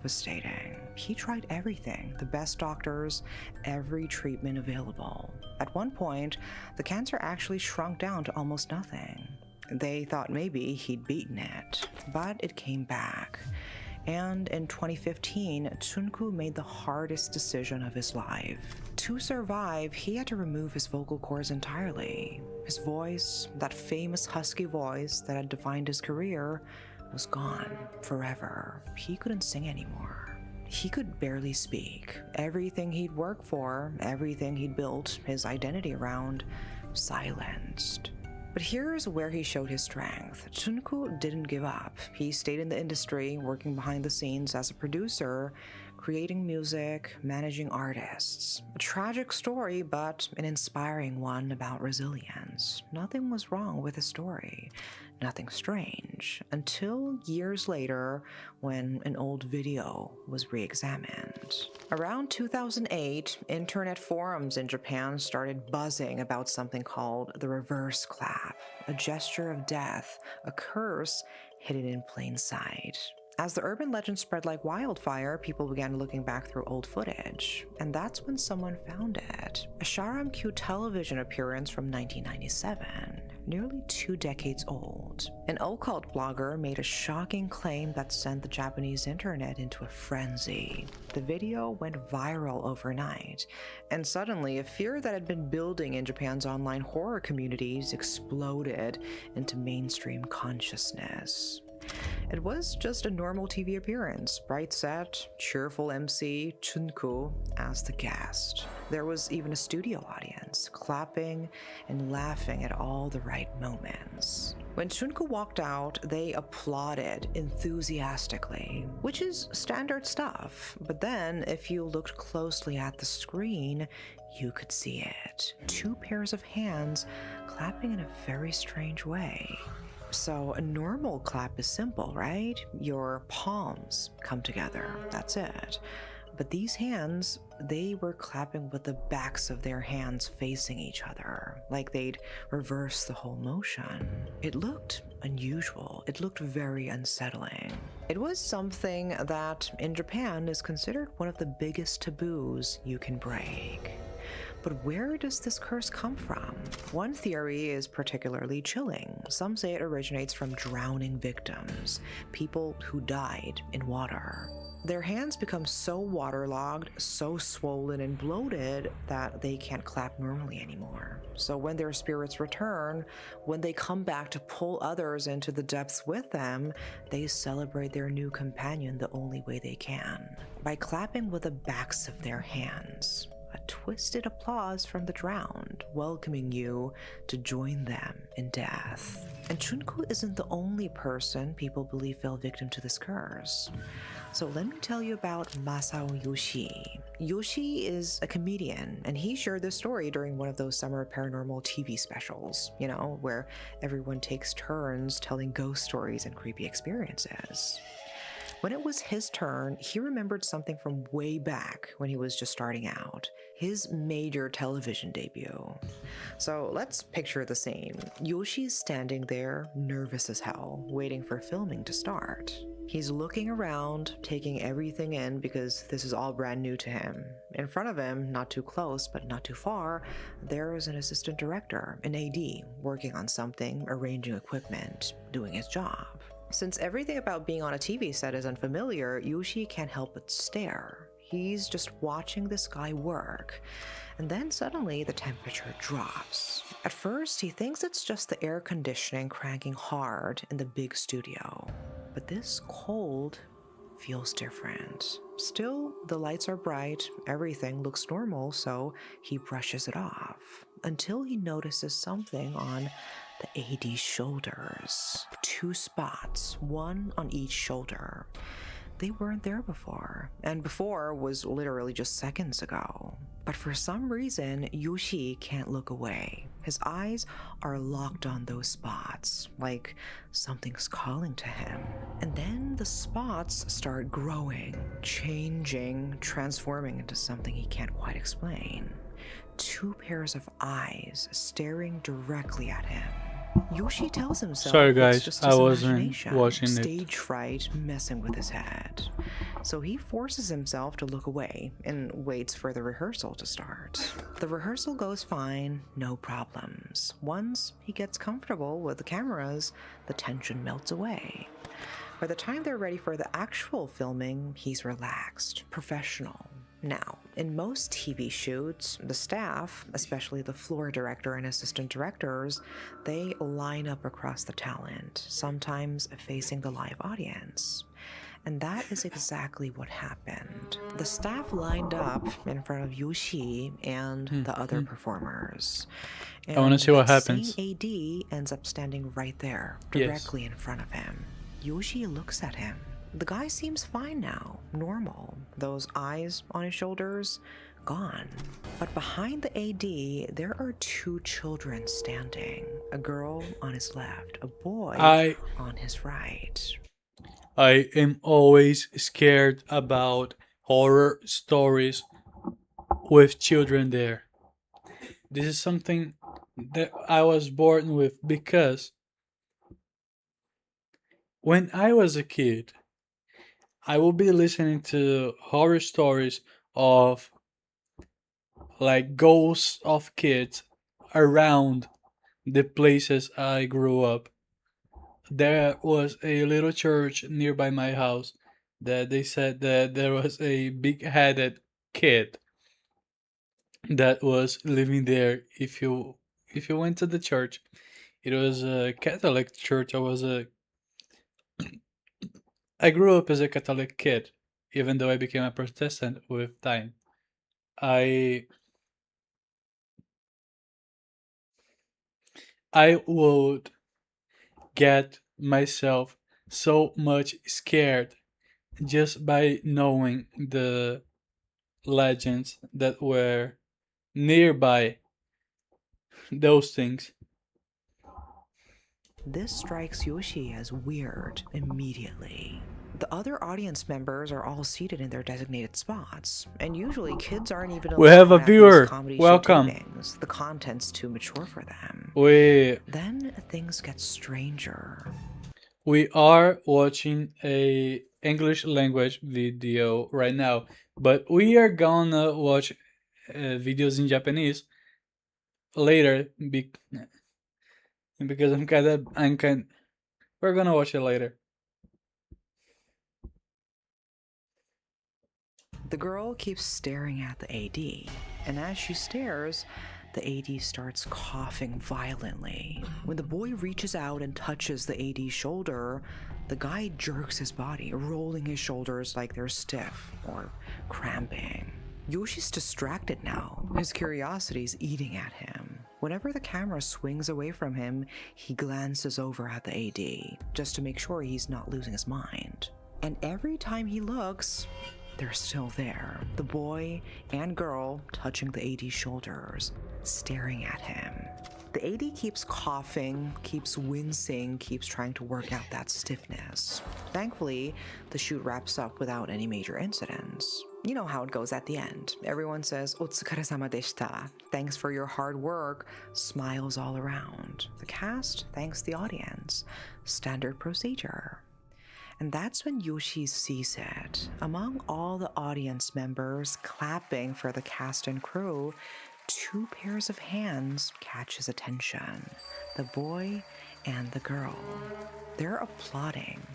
devastating. He tried everything, the best doctors, every treatment available. At one point, the cancer actually shrunk down to almost nothing. They thought maybe he'd beaten it, but it came back. And in 2015, Chunku made the hardest decision of his life. To survive, he had to remove his vocal cords entirely. His voice, that famous husky voice that had defined his career, was gone forever. He couldn't sing anymore. He could barely speak. Everything he'd worked for, everything he'd built his identity around, silenced. But here's where he showed his strength. Chunku didn't give up. He stayed in the industry, working behind the scenes as a producer, creating music, managing artists. A tragic story, but an inspiring one about resilience. Nothing was wrong with his story. Nothing strange, until years later when an old video was re-examined. Around 2008, internet forums in Japan started buzzing about something called the reverse clap, a gesture of death, a curse hidden in plain sight. As the urban legend spread like wildfire, people began looking back through old footage, and that's when someone found it. A Sharam-Q television appearance from 1997, nearly 2 decades old. An occult blogger made a shocking claim that sent the Japanese internet into a frenzy. The video went viral overnight, and suddenly a fear that had been building in Japan's online horror communities exploded into mainstream consciousness. It was just a normal TV appearance, bright set, cheerful MC, Chunku as the guest. There was even a studio audience, clapping and laughing at all the right moments. When Chunku walked out, they applauded enthusiastically, which is standard stuff. But then, if you looked closely at the screen, you could see it. 2 pairs of hands clapping in a very strange way. So a normal clap is simple, right? Your palms come together, that's it. But these hands, they were clapping with the backs of their hands facing each other, like they'd reverse the whole motion. It looked unusual. It looked very unsettling. It was something that in Japan is considered one of the biggest taboos you can break. But where does this curse come from? One theory is particularly chilling. Some say it originates from drowning victims, people who died in water. Their hands become so waterlogged, so swollen and bloated that they can't clap normally anymore. So when their spirits return, when they come back to pull others into the depths with them, they celebrate their new companion the only way they can, by clapping with the backs of their hands. A twisted applause from the drowned, welcoming you to join them in death. And Chunku isn't the only person people believe fell victim to this curse. So let me tell you about Masao Yoshi. Yoshi is a comedian, and he shared this story during one of those summer paranormal TV specials, you know, where everyone takes turns telling ghost stories and creepy experiences. When it was his turn, he remembered something from way back when he was just starting out, his major television debut. So let's picture the scene. Yoshi's standing there, nervous as hell, waiting for filming to start. He's looking around, taking everything in because this is all brand new to him. In front of him, not too close but not too far, there is an assistant director, an AD, working on something, arranging equipment, doing his job. Since everything about being on a TV set is unfamiliar, Yoshi can't help but stare. He's just watching this guy work. And then suddenly the temperature drops. At first, he thinks it's just the air conditioning cranking hard in the big studio. But this cold feels different. Still, the lights are bright, everything looks normal, so he brushes it off. Until he notices something on the AD's shoulders. 2 spots, one on each shoulder. They weren't there before, and before was literally just seconds ago. But for some reason, Yoshi can't look away. His eyes are locked on those spots, like something's calling to him. And then the spots start growing, changing, transforming into something he can't quite explain. 2 pairs of eyes staring directly at him. Yoshi tells Sorry himself it's guys, just I his wasn't imagination, watching it. stage fright messing with his head. So he forces himself to look away and waits for the rehearsal to start. The rehearsal goes fine, no problems. Once he gets comfortable with the cameras, the tension melts away. By the time they're ready for the actual filming, he's relaxed, professional. Now, in most TV shoots, the staff, especially the floor director and assistant directors, they line up across the talent, sometimes facing the live audience. And that is exactly what happened. The staff lined up in front of Yoshi and the other performers. I want to And see what that same happens. AD ends up standing right there, Yes. directly in front of him. Yoshi looks at him. The guy seems fine now, normal. Those eyes on his shoulders, gone. But behind the AD, there are two children standing. A girl on his left, a boy on his right. I am always scared about horror stories with children there. This is something that I was born with because when I was a kid, I would be listening to horror stories of like ghosts of kids around the places I grew up. There was a little church nearby my house that they said that there was a big headed kid that was living there. If you went to the church, it was a Catholic church. I grew up as a Catholic kid, even though I became a Protestant with time. I I would get myself so much scared just by knowing the legends that were nearby those things. This strikes Yoshi as weird immediately. The other audience members are all seated in their designated spots, and usually kids aren't even We have a allowed at these viewer. comedy show Welcome. tapings. The content's too mature for them. We Then things get stranger. we are watching a English language video right now, but we are gonna watch videos in Japanese later because we're gonna watch it later. The girl keeps staring at the AD, and as she stares, the AD starts coughing violently. When the boy reaches out and touches the AD's shoulder, the guy jerks his body, rolling his shoulders like they're stiff or cramping. Yoshi's distracted now. His curiosity's eating at him. Whenever the camera swings away from him, he glances over at the AD, just to make sure he's not losing his mind. And every time he looks, they're still there, the boy and girl touching the AD's shoulders, staring at him. The AD keeps coughing, keeps wincing, keeps trying to work out that stiffness. Thankfully, the shoot wraps up without any major incidents. You know how it goes at the end. Everyone says, "Otsukaresama deshita," thanks for your hard work, smiles all around. The cast thanks the audience. Standard procedure. And that's when Yoshi sees it. Among all the audience members clapping for the cast and crew, two pairs of hands catch his attention. The boy and the girl. They're applauding,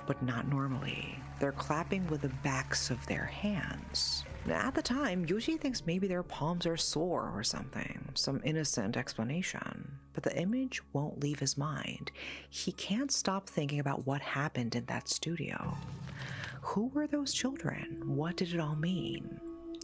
but not normally. They're clapping with the backs of their hands. At the time, Yoshi thinks maybe their palms are sore or something, some innocent explanation. But the image won't leave his mind. He can't stop thinking about what happened in that studio. Who were those children? What did it all mean?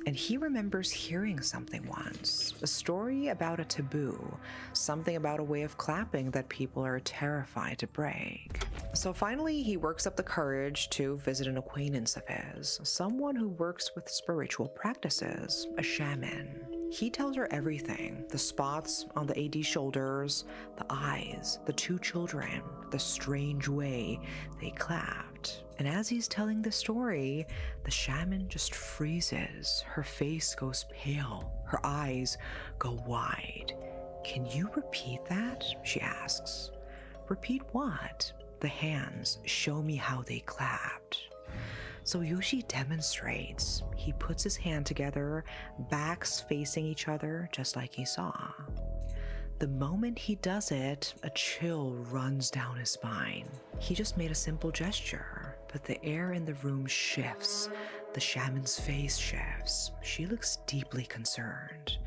And he remembers hearing something once, a story about a taboo, something about a way of clapping that people are terrified to break. So finally, he works up the courage to visit an acquaintance of his, someone who works with spiritual practices, a shaman. He tells her everything, the spots on the AD's shoulders, the eyes, the two children, the strange way they clapped. And as he's telling the story, the shaman just freezes. Her face goes pale, her eyes go wide. "Can you repeat that?" she asks. "Repeat what?" "The hands. Show me how they clapped." So Yoshi demonstrates. He puts his hand together, backs facing each other, just like he saw. The moment he does it, a chill runs down his spine. He just made a simple gesture, but the air in the room shifts. The shaman's face shifts. She looks deeply concerned.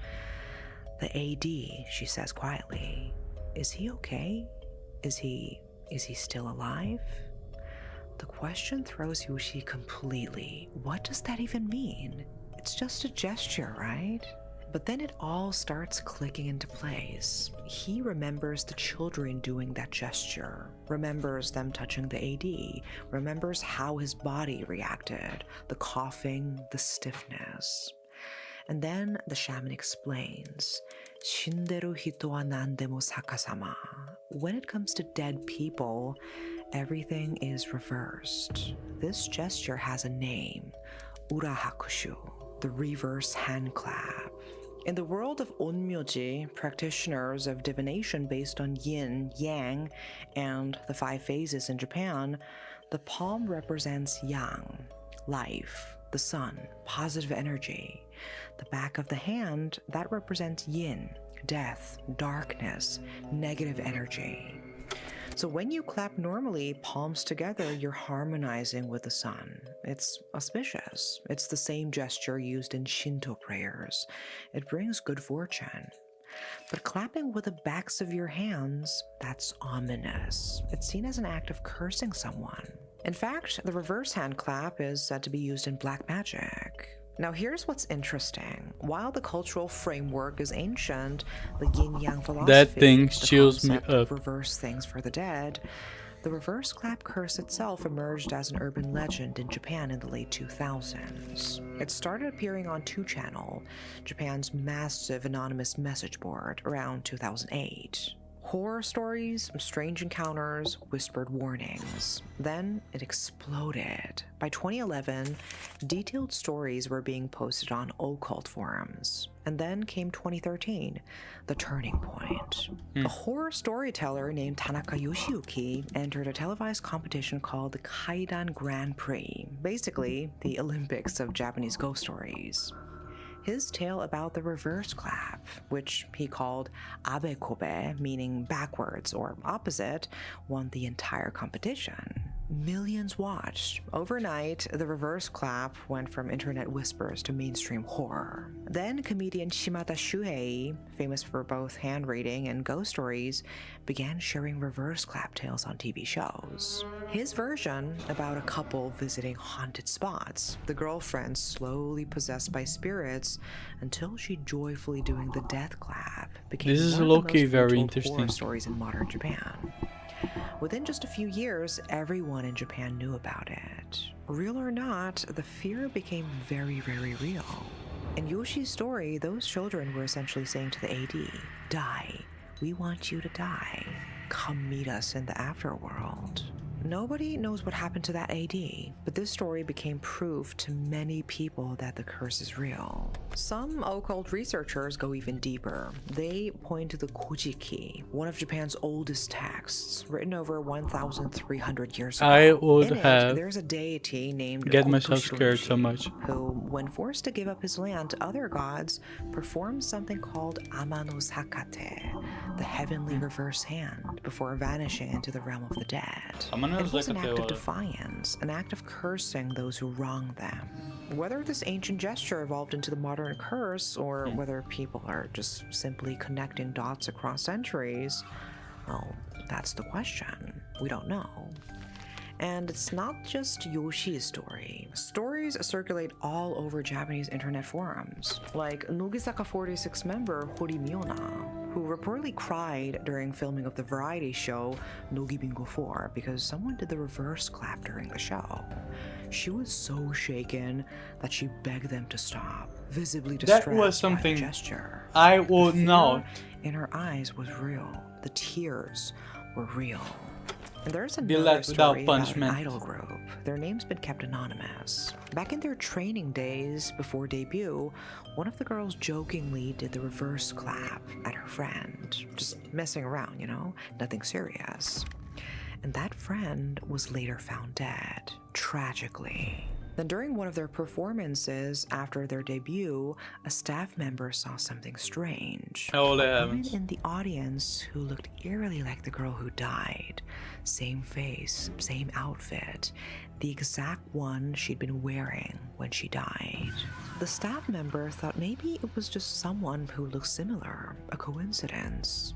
"The AD," she says quietly. "Is he okay? Is he still alive?" The question throws Yoshi completely. What does that even mean? It's just a gesture, right? But then it all starts clicking into place. He remembers the children doing that gesture, remembers them touching the AD, remembers how his body reacted, the coughing, the stiffness. And then the shaman explains, "Shinderu hito wa nandemo sakasama." When it comes to dead people, everything is reversed. This gesture has a name, urahakushu, the reverse hand clap. In the world of onmyoji, practitioners of divination based on yin, yang, and the 5 phases in Japan, the palm represents yang, life, the sun, positive energy. The back of the hand, that represents yin, death, darkness, negative energy. So when you clap normally, palms together, you're harmonizing with the sun. It's auspicious. It's the same gesture used in Shinto prayers. It brings good fortune. But clapping with the backs of your hands, that's ominous. It's seen as an act of cursing someone. In fact, the reverse hand clap is said to be used in black magic. Now here's what's interesting. While the cultural framework is ancient, the yin-yang philosophy, That thing the chills me concept up. of reverse things for the dead, the reverse clap curse itself emerged as an urban legend in Japan in the late 2000s. It started appearing on 2Channel, Japan's massive anonymous message board, around 2008. Horror stories, strange encounters, whispered warnings. Then it exploded. By 2011, detailed stories were being posted on occult forums. And then came 2013, the turning point. A horror storyteller named Tanaka Yoshiyuki entered a televised competition called the Kaidan Grand Prix, basically the Olympics of Japanese ghost stories. His tale about the reverse clap, which he called abekobe, meaning backwards or opposite, won the entire competition. Millions watched. Overnight, the reverse clap went from internet whispers to mainstream horror. Then comedian Shimata Shuhei, famous for both hand reading and ghost stories, began sharing reverse clap tales on TV shows. His version, about a couple visiting haunted spots, the girlfriend slowly possessed by spirits until she joyfully doing the death clap, became This is one of the low-key most very retold interesting. horror stories in modern Japan. Within just a few years, everyone in Japan knew about it. Real or not, the fear became very, very real. In Yoshi's story, those children were essentially saying to the AD, "Die. We want you to die. Come meet us in the afterworld." Nobody knows what happened to that AD, but this story became proof to many people that the curse is real. Some occult researchers go even deeper. They point to the Kojiki, one of Japan's oldest texts, written over 1,300 years ago. I would In it, have there's a deity named get myself scared so Kotoshiroshi, much. who, when forced to give up his land to other gods, performs something called Amano Sakate, the heavenly reverse hand, before vanishing into the realm of the dead. It was an act of defiance, an act of cursing those who wronged them. Whether this ancient gesture evolved into the modern curse, or whether people are just simply connecting dots across centuries, well, that's the question. We don't know. And it's not just Yoshi's story. Stories circulate all over Japanese internet forums, like Nogisaka 46 member Hori Miona, who reportedly cried during filming of the variety show Nogi Bingo 4 because someone did the reverse clap during the show. She was so shaken that she begged them to stop, visibly distressed That was something by the gesture. I would The fear not. in her eyes was real. The tears were real. And there's Be another let without story about an punishment. idol group. Their name's been kept anonymous. Back in their training days before debut, one of the girls jokingly did the reverse clap at her friend. Just messing around, you know? Nothing serious. And that friend was later found dead, tragically. Then during one of their performances after their debut, a staff member saw something strange. Oh, A heavens. woman in the audience who looked eerily like the girl who died. Same face, same outfit, the exact one she'd been wearing when she died. The staff member thought maybe it was just someone who looked similar, a coincidence.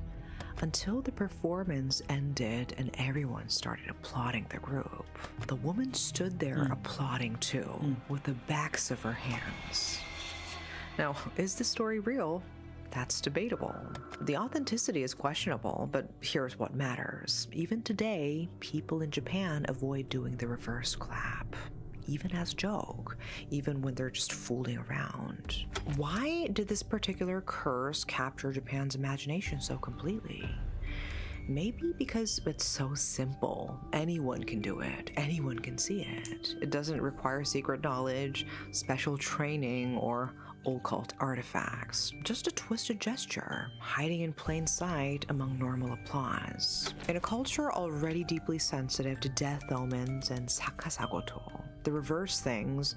Until the performance ended and everyone started applauding the group. The woman stood there applauding too, with the backs of her hands. Now, is the story real? That's debatable. The authenticity is questionable, but here's what matters. Even today, people in Japan avoid doing the reverse clap. Even as a joke, even when they're just fooling around. Why did this particular curse capture Japan's imagination so completely? Maybe because it's so simple. Anyone can do it. Anyone can see it. It doesn't require secret knowledge, special training, or occult artifacts. Just a twisted gesture, hiding in plain sight among normal applause. In a culture already deeply sensitive to death omens and sakasagoto, the reverse things,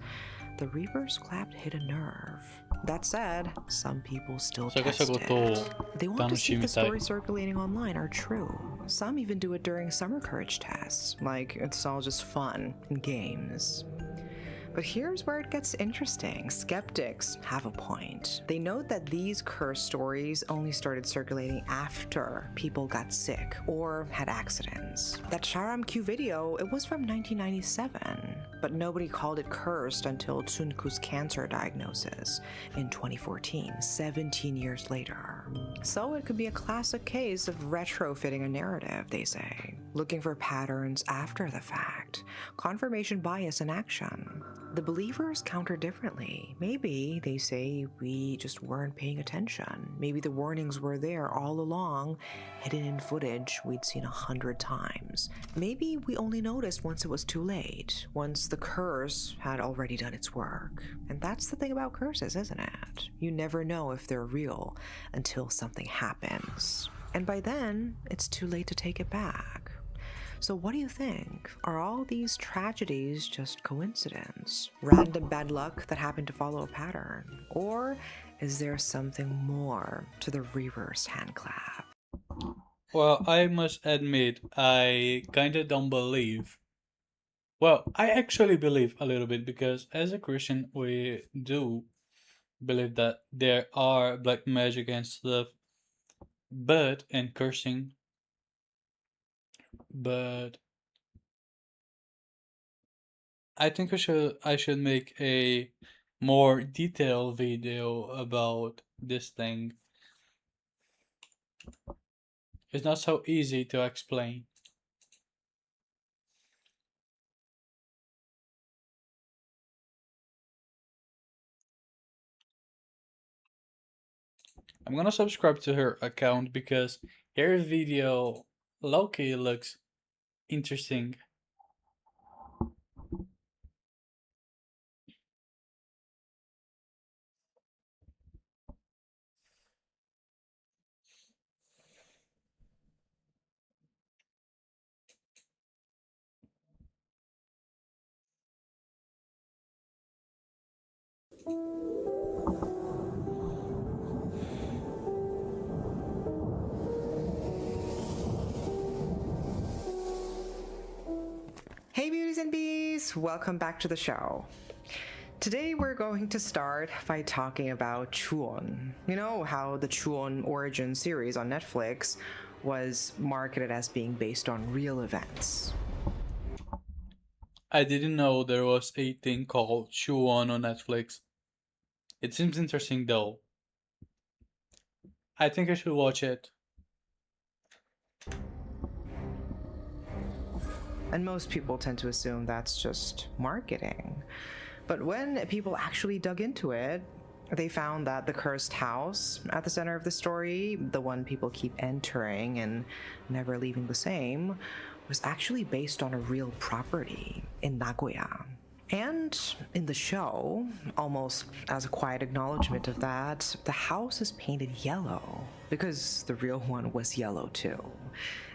the reverse clap hit a nerve. That said, some people still test it. They want to see if the stories circulating online are true. Some even do it during summer courage tests, like it's all just fun and games. But here's where it gets interesting. Skeptics have a point. They note that these curse stories only started circulating after people got sick or had accidents. That Sharam Q video, it was from 1997, but nobody called it cursed until Tsunku's cancer diagnosis in 2014, 17 years later. So it could be a classic case of retrofitting a narrative, they say, looking for patterns after the fact, confirmation bias in action. The believers counter differently. Maybe, they say, we just weren't paying attention. Maybe the warnings were there all along, hidden in footage we'd seen 100 times. Maybe we only noticed once it was too late, once the curse had already done its work. And that's the thing about curses, isn't it? You never know if they're real until something happens. And by then, it's too late to take it back. So what do you think? Are all these tragedies just coincidence? Random bad luck that happened to follow a pattern? Or is there something more to the reverse hand clap? Well, I must admit, I kinda don't believe. Well, I actually believe a little bit because as a Christian, we do believe that there are black magic and stuff, and cursing, but I think I should make a more detailed video about this thing. It's not so easy to explain. I'm gonna subscribe to her account because her video low-key looks interesting. Hey beauties and bees, welcome back to the show. Today we're going to start by talking about Chuon. You know how the Chuon Origin series on Netflix was marketed as being based on real events. I didn't know there was a thing called Shuon on Netflix. It seems interesting though. I think I should watch it. And most people tend to assume that's just marketing. But when people actually dug into it, they found that the cursed house at the center of the story, the one people keep entering and never leaving the same, was actually based on a real property in Nagoya. And in the show, almost as a quiet acknowledgement of that, the house is painted yellow because the real one was yellow too.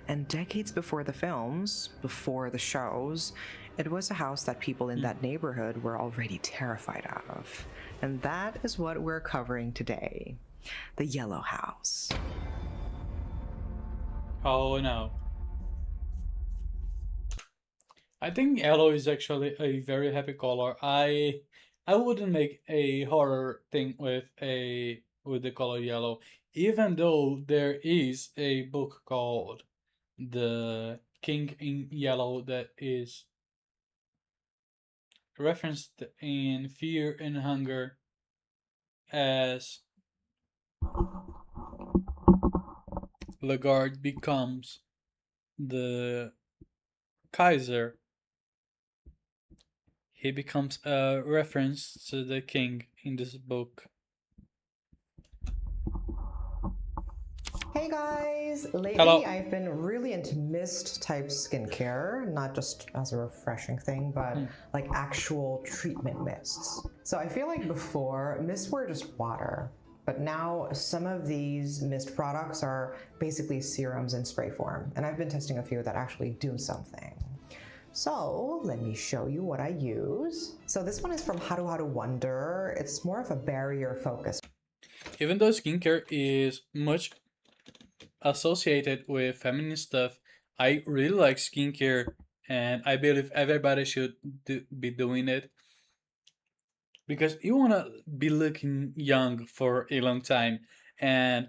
And decades before the films, before the shows, it was a house that people in that neighborhood were already terrified of. And that is what we're covering today, the Yellow House. Oh no. I think yellow is actually a very happy color. I wouldn't make a horror thing with the color yellow, even though there is a book called The King in Yellow that is referenced in Fear and Hunger as Lagarde becomes the Kaiser. He becomes a reference to the king in this book. Hey guys! Lately Hello. I've been really into mist type skincare, not just as a refreshing thing, but like actual treatment mists. So I feel like before, mists were just water, but now some of these mist products are basically serums in spray form, and I've been testing a few that actually do something. So let me show you what I use. So this one is from Haru Haru Wonder. It's more of a barrier focus. Even though skincare is much associated with feminine stuff, I really like skincare, and I believe everybody should be doing it because you want to be looking young for a long time, and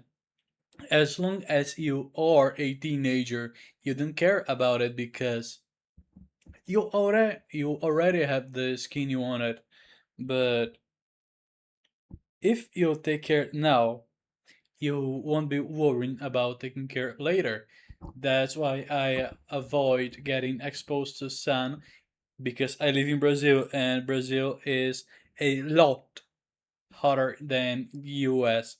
as long as you are a teenager, you don't care about it because you already have the skin you wanted. But if you take care now, you won't be worrying about taking care later. That's why I avoid getting exposed to sun because I live in Brazil and Brazil is a lot hotter than US.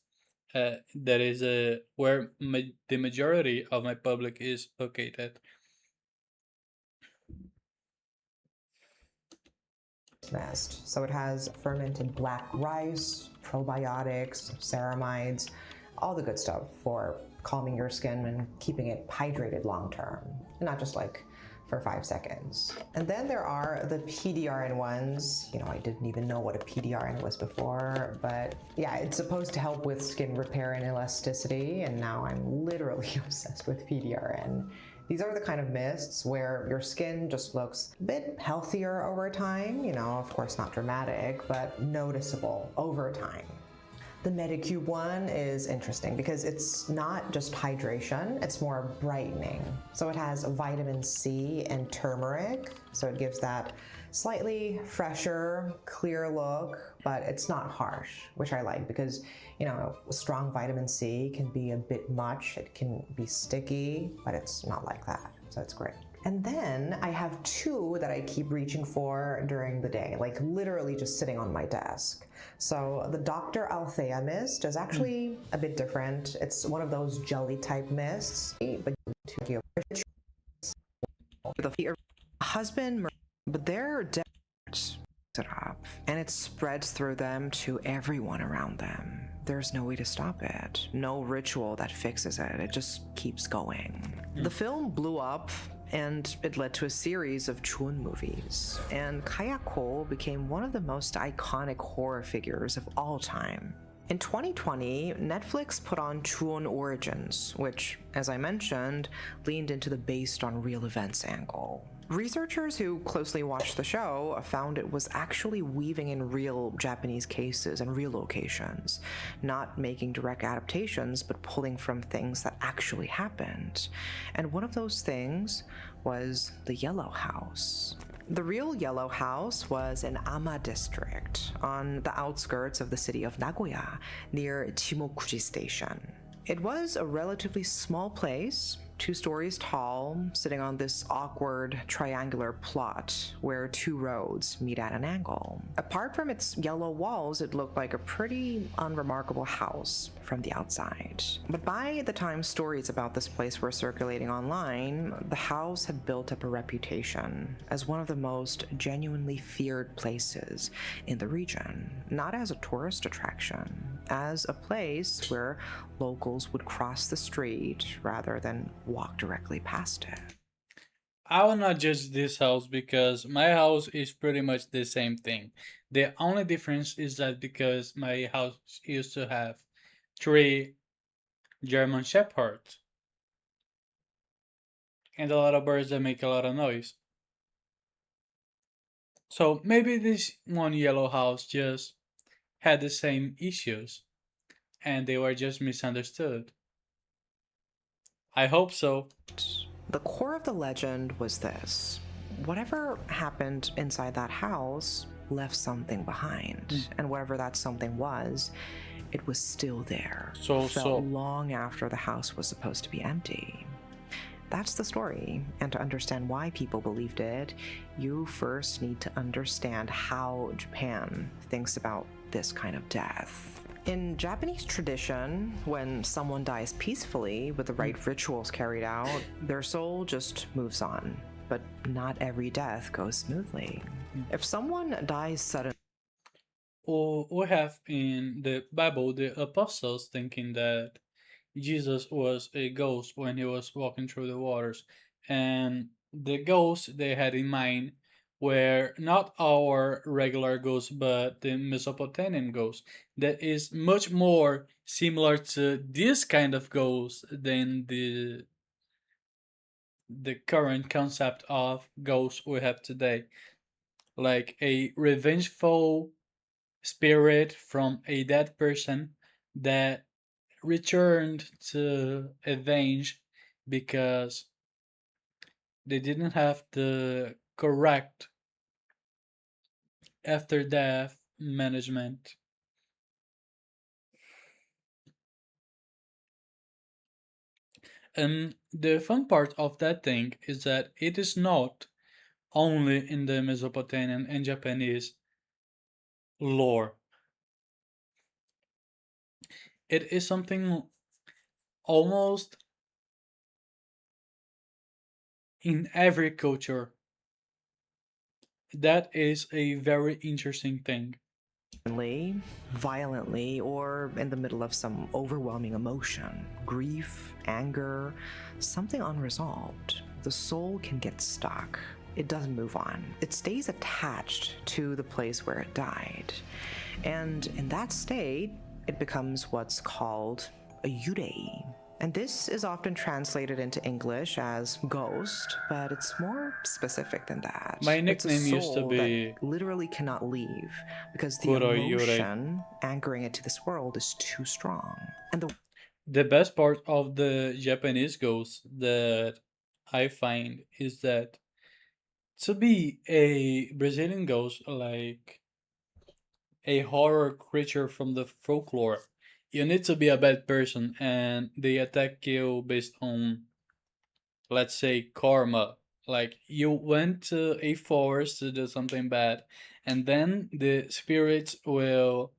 That is where the majority of my public is located. Mist. So it has fermented black rice, probiotics, ceramides, all the good stuff for calming your skin and keeping it hydrated long term, not just like for 5 seconds. And then there are the PDRN ones. You know, I didn't even know what a PDRN was before, but yeah, it's supposed to help with skin repair and elasticity, and now I'm literally obsessed with PDRN. These are the kind of mists where your skin just looks a bit healthier over time, you know, of course not dramatic, but noticeable over time. The Medicube one is interesting because it's not just hydration, it's more brightening. So it has vitamin C and turmeric, so it gives that slightly fresher, clear look, but it's not harsh, which I like because, you know, strong vitamin C can be a bit much, it can be sticky, but it's not like that, so it's great. And then I have two that I keep reaching for during the day, like literally just sitting on my desk. So the Dr. Althea mist is actually a bit different. It's one of those jelly type mists, but the husband, but they're dead it up, and it spreads through them to everyone around them. There's no way to stop it, no ritual that fixes it. It just keeps going. The film blew up, and it led to a series of Chun movies, and Kayako became one of the most iconic horror figures of all time. In 2020, Netflix put on Chun Origins, which, as I mentioned, leaned into the based on real events angle. Researchers who closely watched the show found it was actually weaving in real Japanese cases and real locations, not making direct adaptations, but pulling from things that actually happened. And one of those things was the Yellow House. The real Yellow House was in Ama district, on the outskirts of the city of Nagoya, near Chimokuji Station. It was a relatively small place, 2 stories tall, sitting on this awkward triangular plot where two roads meet at an angle. Apart from its yellow walls, it looked like a pretty unremarkable house from the outside. But by the time stories about this place were circulating online, the house had built up a reputation as one of the most genuinely feared places in the region, not as a tourist attraction, as a place where locals would cross the street rather than walk directly past it. I will not judge this house because my house is pretty much the same thing. The only difference is that because my house used to have three German Shepherds and a lot of birds that make a lot of noise. So maybe this one yellow house just had the same issues and they were just misunderstood. I hope so. The core of the legend was this: whatever happened inside that house left something behind, and whatever that something was, it was still there. Felt long after the house was supposed to be empty. That's the story, and to understand why people believed it, you first need to understand how Japan thinks about this kind of death. In Japanese tradition, when someone dies peacefully with the right rituals carried out, their soul just moves on. But not every death goes smoothly. If someone dies suddenly, or we have in the Bible the apostles thinking that Jesus was a ghost when he was walking through the waters, and the ghosts they had in mind were not our regular ghosts but the Mesopotamian ghost that is much more similar to this kind of ghost than the current concept of ghosts we have today, like a revengeful spirit from a dead person that returned to avenge because they didn't have the correct after death management. And the fun part of that thing is that it is not only in the Mesopotamian and Japanese lore. It is something almost in every culture. That is a very interesting thing. violently, or in the middle of some overwhelming emotion, grief, anger, something unresolved, the soul can get stuck. It doesn't move on. It stays attached to the place where it died. And in that state, it becomes what's called a yurei. And this is often translated into English as ghost, but it's more specific than that. My It's a nickname used to soul be that literally cannot leave because the Kuro Yurei. emotion anchoring it to this world is too strong. And The best part of the Japanese ghost that I find is that to be a Brazilian ghost, like a horror creature from the folklore, you need to be a bad person and they attack you based on, let's say, karma. Like you went to a forest to do something bad, and then the spirits will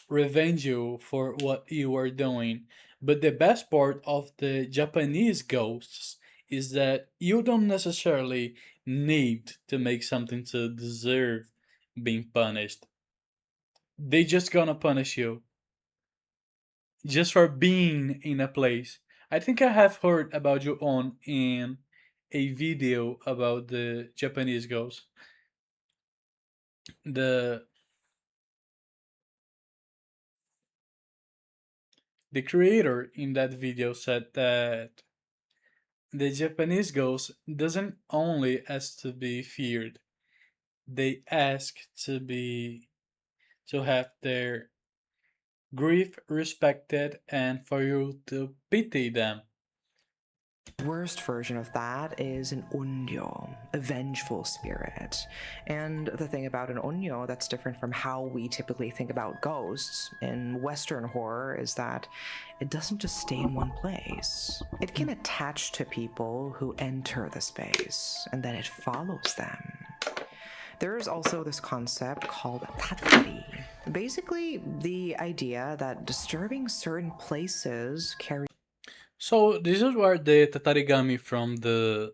revenge you for what you were doing. But the best part of the Japanese ghosts is that you don't necessarily need to make something to deserve being punished. They just gonna punish you just for being in a place. I think I have heard about you on in a video about the Japanese ghosts. The the creator in that video said that the Japanese ghost doesn't only ask to be feared, they ask to have their grief respected and for you to pity them. Worst version of that is an unyo, a vengeful spirit. And the thing about an unyo that's different from how we typically think about ghosts in Western horror is that it doesn't just stay in one place. It can attach to people who enter the space, and then it follows them. There is also this concept called tatari. Basically, the idea that disturbing certain places carries. So this is where the tatarigami from the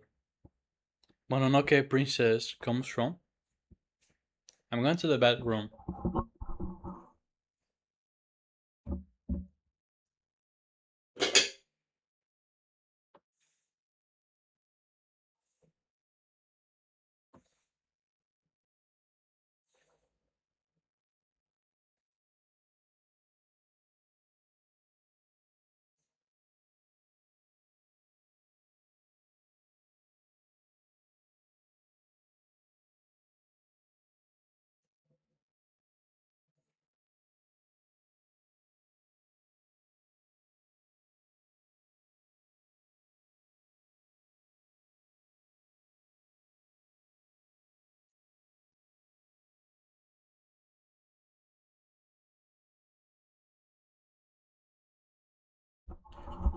Mononoke princess comes from. I'm going to the bedroom.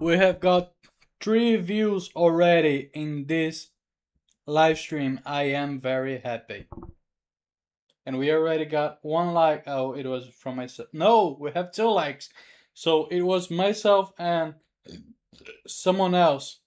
We have got 3 views already in this live stream. I am very happy. And we already got 1 like. Oh, it was from myself. No, we have 2 likes. So it was myself and someone else.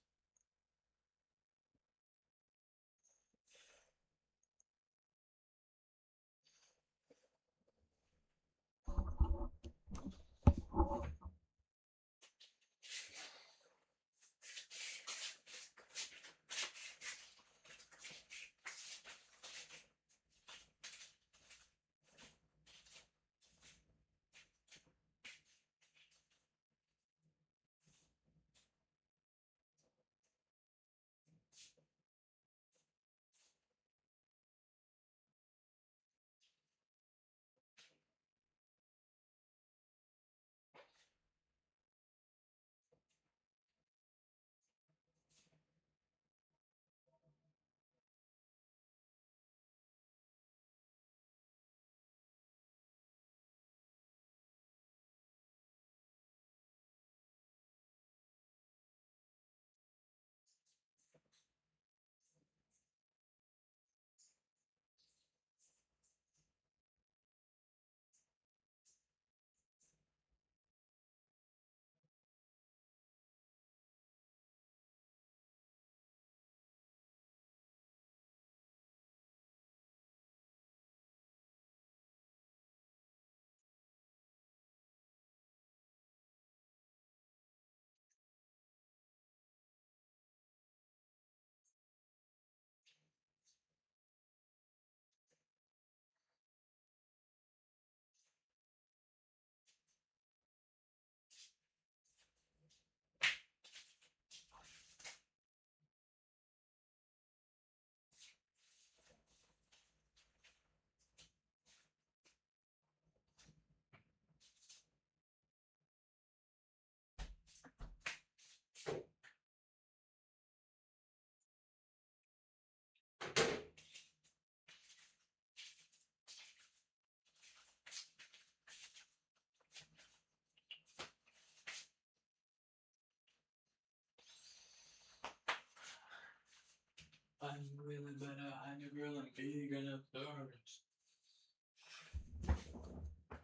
I'm really better. I'm really big and a thirst.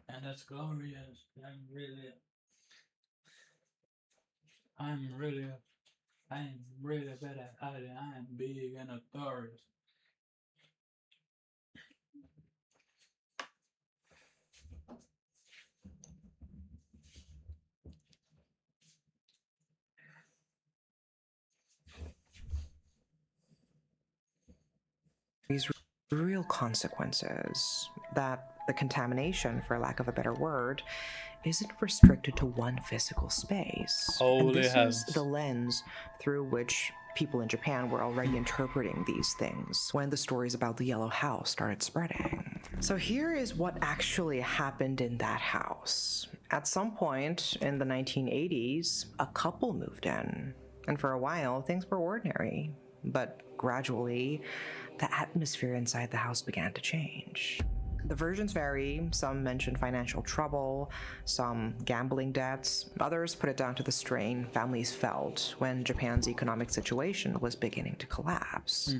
And that's glorious. I'm really, I'm really better at hiding. I'm big and a thirst. These real consequences, that the contamination, for lack of a better word, isn't restricted to one physical space. And Holy this is heavens. the lens through which people in Japan were already interpreting these things when the stories about the yellow house started spreading. So here is what actually happened in that house. At some point in the 1980s, a couple moved in. And for a while, things were ordinary. But gradually, the atmosphere inside the house began to change. The versions vary. Some mention financial trouble, some gambling debts. Others put it down to the strain families felt when Japan's economic situation was beginning to collapse.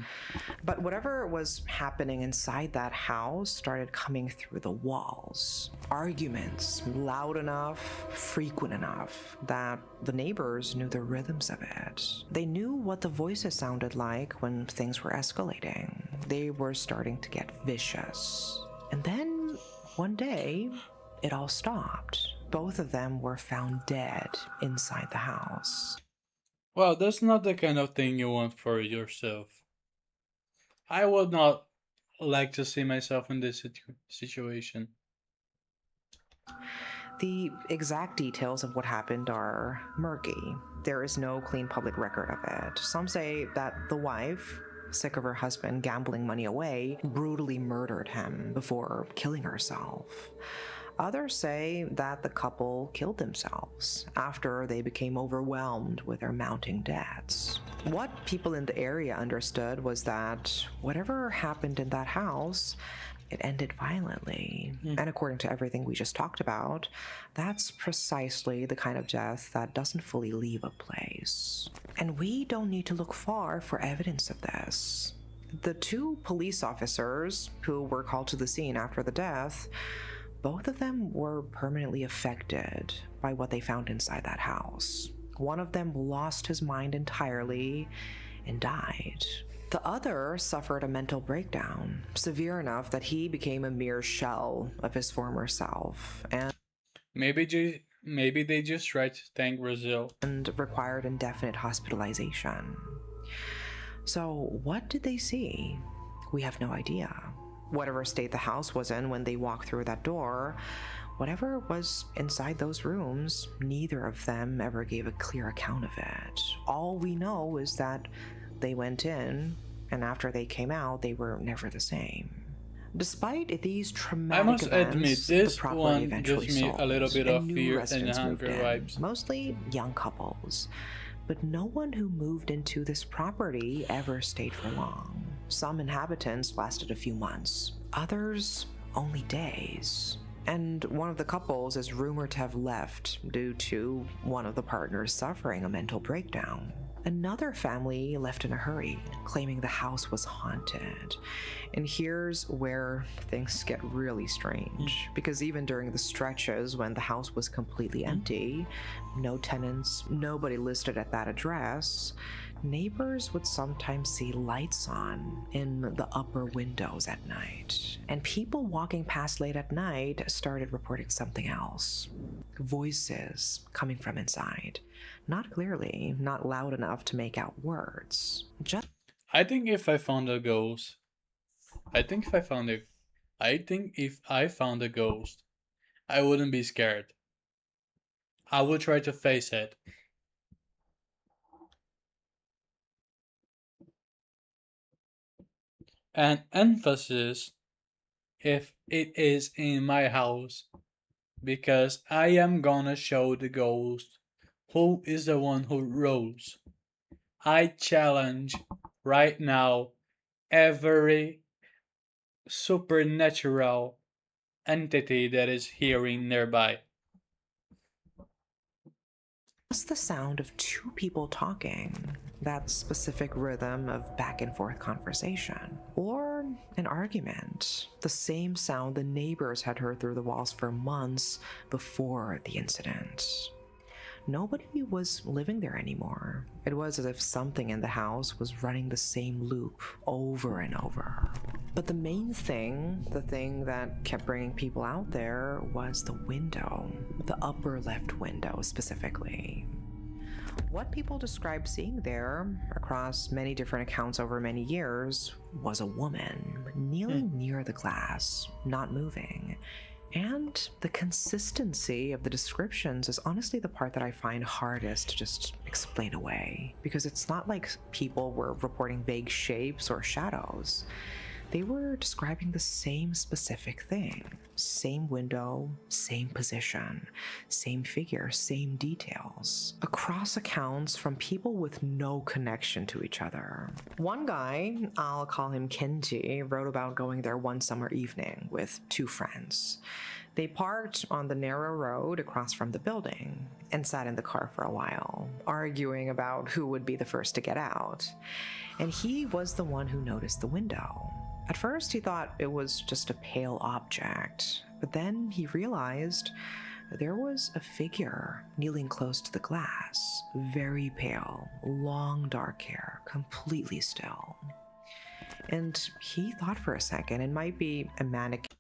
But whatever was happening inside that house started coming through the walls. Arguments loud enough, frequent enough, that the neighbors knew the rhythms of it. They knew what the voices sounded like when things were escalating. They were starting to get vicious. And then, one day, it all stopped. Both of them were found dead inside the house. Well, that's not the kind of thing you want for yourself. I would not like to see myself in this situation. The exact details of what happened are murky. There is no clean public record of it. Some say that the wife, sick of her husband gambling money away, brutally murdered him before killing herself. Others say that the couple killed themselves after they became overwhelmed with their mounting debts. What people in the area understood was that whatever happened in that house, it ended violently. And according to everything we just talked about, that's precisely the kind of death that doesn't fully leave a place. And we don't need to look far for evidence of this. The two police officers who were called to the scene after the death, both of them were permanently affected by what they found inside that house. One of them lost his mind entirely and died. The other suffered a mental breakdown, severe enough that he became a mere shell of his former self Maybe they just tried to thank Brazil. and required indefinite hospitalization. So, what did they see? We have no idea. Whatever state the house was in when they walked through that door, whatever was inside those rooms, neither of them ever gave a clear account of it. All we know is that they went in, and after they came out, they were never the same. Despite these traumatic I must events, admit, the this property one eventually gives me sold, a little bit of new fear and residents hunger moved in, vibes. mostly young couples. But no one who moved into this property ever stayed for long. Some inhabitants lasted a few months, others only days. And one of the couples is rumored to have left due to one of the partners suffering a mental breakdown. Another family left in a hurry, claiming the house was haunted. And here's where things get really strange, because even during the stretches when the house was completely empty, no tenants, nobody listed at that address, neighbors would sometimes see lights on in the upper windows at night. And people walking past late at night started reporting something else. Voices coming from inside. Not clearly, not loud enough to make out words. I think if I found a ghost, I think if I found a, I think if I found a ghost, I wouldn't be scared. I would try to face it. And emphasis if it is in my house, because I am gonna show the ghost who is the one who rose. I challenge right now every supernatural entity that is hearing nearby. Just the sound of two people talking, that specific rhythm of back and forth conversation, or an argument, the same sound the neighbors had heard through the walls for months before the incident. Nobody was living there anymore. It was as if something in the house was running the same loop over and over. But the main thing, the thing that kept bringing people out there, was the window, the upper left window specifically. What people described seeing there, across many different accounts over many years, was a woman kneeling near the glass, not moving. And the consistency of the descriptions is honestly the part that I find hardest to just explain away, because it's not like people were reporting vague shapes or shadows. They were describing the same specific thing. Same window, same position, same figure, same details. Across accounts from people with no connection to each other. One guy, I'll call him Kenji, wrote about going there one summer evening with two friends. They parked on the narrow road across from the building and sat in the car for a while, arguing about who would be the first to get out. And he was the one who noticed the window. At first, he thought it was just a pale object, but then he realized there was a figure kneeling close to the glass, very pale, long dark hair, completely still. And he thought for a second it might be a mannequin.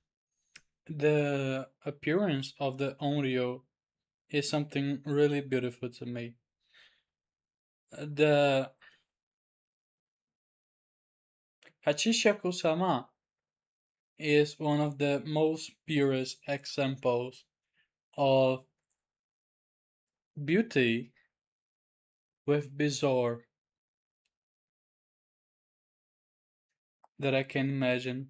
The appearance of the onryo is something really beautiful to me. The Hachishaku-sama is one of the most purest examples of beauty with bizarre that I can imagine.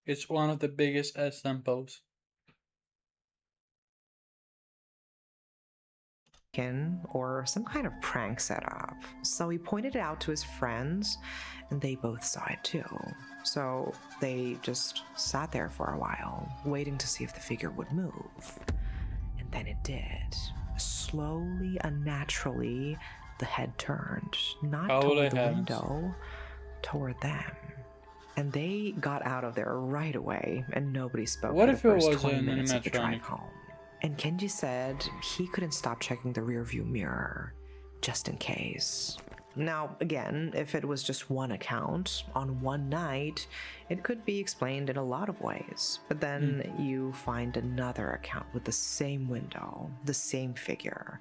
It's one of the biggest examples. Or some kind of prank setup. So he pointed it out to his friends, and they both saw it too. So they just sat there for a while, waiting to see if the figure would move. And then it did. Slowly, unnaturally, the head turned, not toward the window, toward them. And they got out of there right away, and nobody spoke for the first 20 minutes of the drive home. And Kenji said he couldn't stop checking the rearview mirror, just in case. Now, again, if it was just one account on one night, it could be explained in a lot of ways. But then you find another account with the same window, the same figure,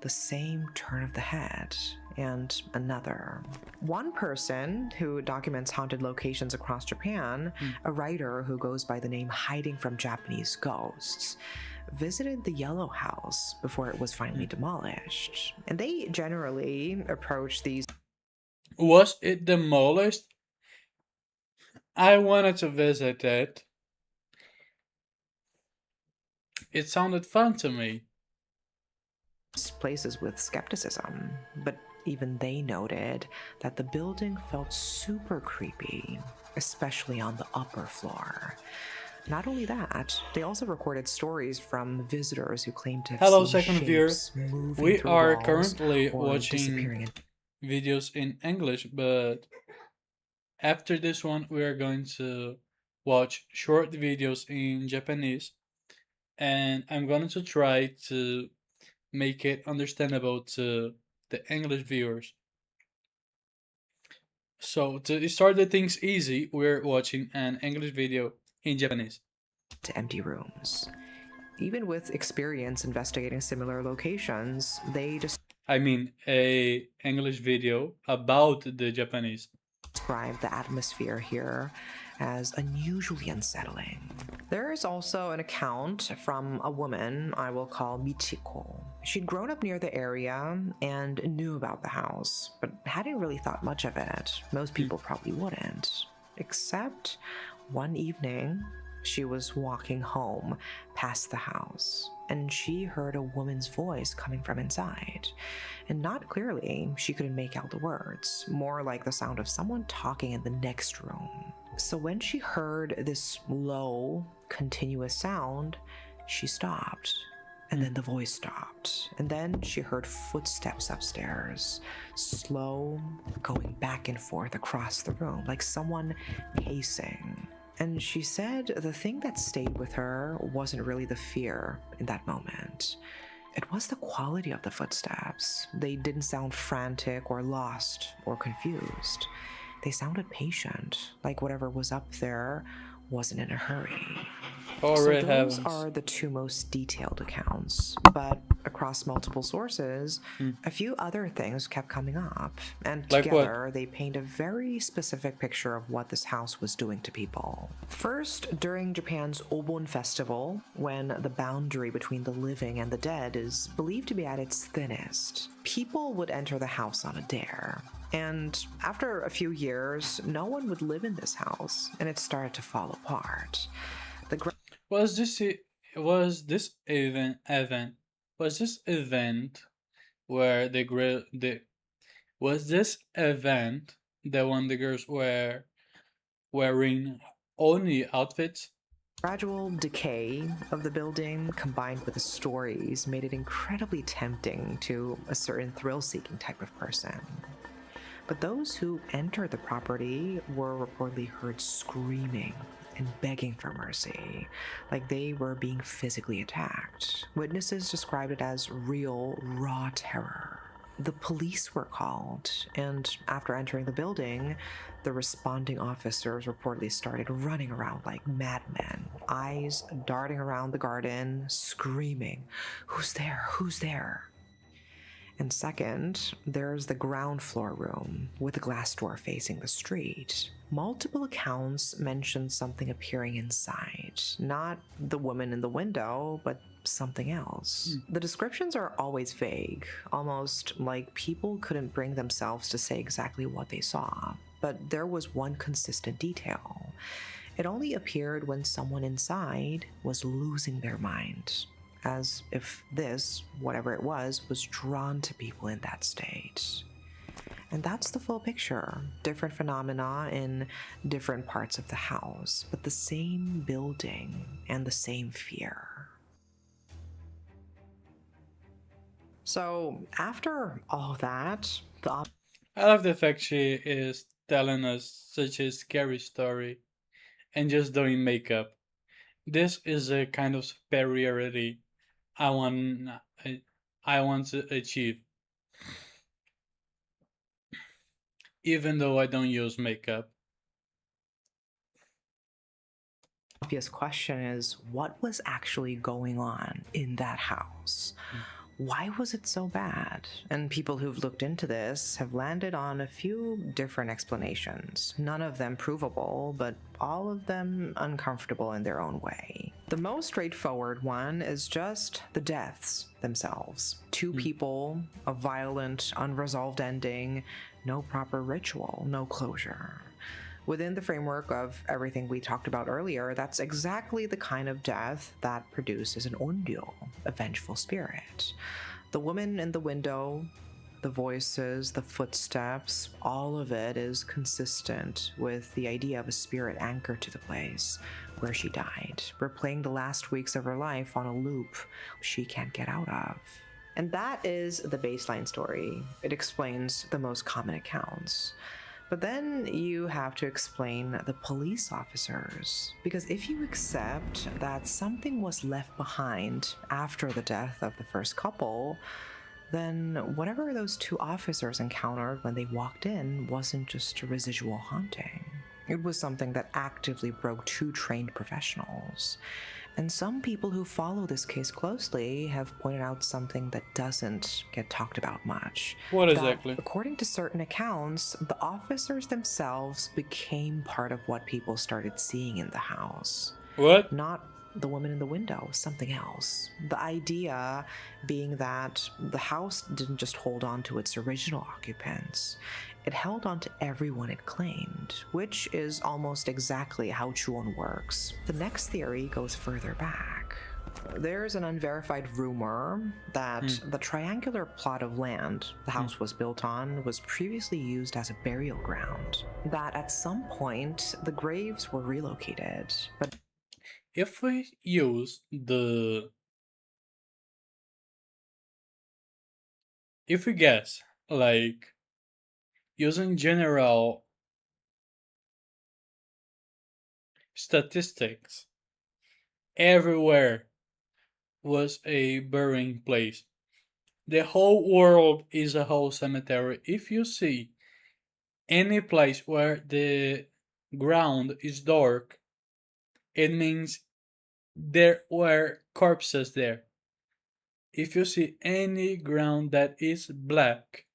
the same turn of the head, and another. One person who documents haunted locations across Japan, a writer who goes by the name Hiding from Japanese Ghosts, visited the Yellow House before it was finally demolished. And they generally approach these. Was it demolished? I wanted to visit it. It sounded fun to me. Places with skepticism, but even they noted that the building felt super creepy, especially on the upper floor. Not only that, they also recorded stories from visitors who claimed to have seen second viewer. We are currently watching videos in English, but after this one we are going to watch short videos in Japanese, and I'm going to try to make it understandable to the English viewers. So to start the things easy, we're watching an English video in Japanese. To empty rooms. Even with experience investigating similar locations, they just a English video about the Japanese. Describe the atmosphere here as unusually unsettling. There is also an account from a woman I will call Michiko. She'd grown up near the area and knew about the house, but hadn't really thought much of it. Most people probably wouldn't. Except one evening, she was walking home past the house, and she heard a woman's voice coming from inside. And not clearly, she couldn't make out the words, more like the sound of someone talking in the next room. So when she heard this low, continuous sound, she stopped. And then the voice stopped. And then she heard footsteps upstairs, slow, going back and forth across the room, like someone pacing. And she said the thing that stayed with her wasn't really the fear in that moment. It was the quality of the footsteps. They didn't sound frantic or lost or confused. They sounded patient, like whatever was up there wasn't in a hurry. So those are the two most detailed accounts, but across multiple sources, a few other things kept coming up, and together they paint a very specific picture of what this house was doing to people. First, during Japan's Obon festival, when the boundary between the living and the dead is believed to be at its thinnest, people would enter the house on a dare. And after a few years, no one would live in this house, and it started to fall apart. The Was this was this event where the was this event the one the girls were wearing only outfits? gradual decay of the building combined with the stories made it incredibly tempting to a certain thrill seeking type of person. But those who entered the property were reportedly heard screaming and begging for mercy, like they were being physically attacked. Witnesses described it as real, raw terror. The police were called, and after entering the building, the responding officers reportedly started running around like madmen, eyes darting around the garden, screaming, "Who's there? Who's there?" And second, there's the ground floor room with a glass door facing the street. Multiple accounts mention something appearing inside. Not the woman in the window, but something else. The descriptions are always vague, almost like people couldn't bring themselves to say exactly what they saw. But there was one consistent detail. It only appeared when someone inside was losing their mind, as if this, whatever it was drawn to people in that state. And that's the full picture. Different phenomena in different parts of the house, but the same building and the same fear. So, after all that, I love the fact she is telling us such a scary story and just doing makeup. This is a kind of superiority I want I want to achieve, even though I don't use makeup. obvious question is what was actually going on in that house? Why was it so bad? And people who've looked into this have landed on a few different explanations, none of them provable, but all of them uncomfortable in their own way. The most straightforward one is just the deaths themselves. Two people, a violent, unresolved ending, no proper ritual, no closure. Within the framework of everything we talked about earlier, that's exactly the kind of death that produces an onryo, a vengeful spirit. The woman in the window, the voices, the footsteps, all of it is consistent with the idea of a spirit anchored to the place where she died, replaying the last weeks of her life on a loop she can't get out of. And that is the baseline story. It explains the most common accounts. But then you have to explain the police officers. Because if you accept that something was left behind after the death of the first couple, then whatever those two officers encountered when they walked in wasn't just a residual haunting. It was something that actively broke two trained professionals. And some people who follow this case closely have pointed out something that doesn't get talked about much. What That, exactly? according to certain accounts, the officers themselves became part of what people started seeing in the house. What? Not the woman in the window, something else. The idea being that the house didn't just hold on to its original occupants, it held on to everyone it claimed, which is almost exactly how Chuon works. The next theory goes further back. There's an unverified rumor that the triangular plot of land the house was built on was previously used as a burial ground. That at some point, the graves were relocated, but If we use the if we guess like using general statistics, everywhere was a burying place. The whole world is a whole cemetery. If you see any place where the ground is dark, it means there were corpses there. If you see any ground that is black,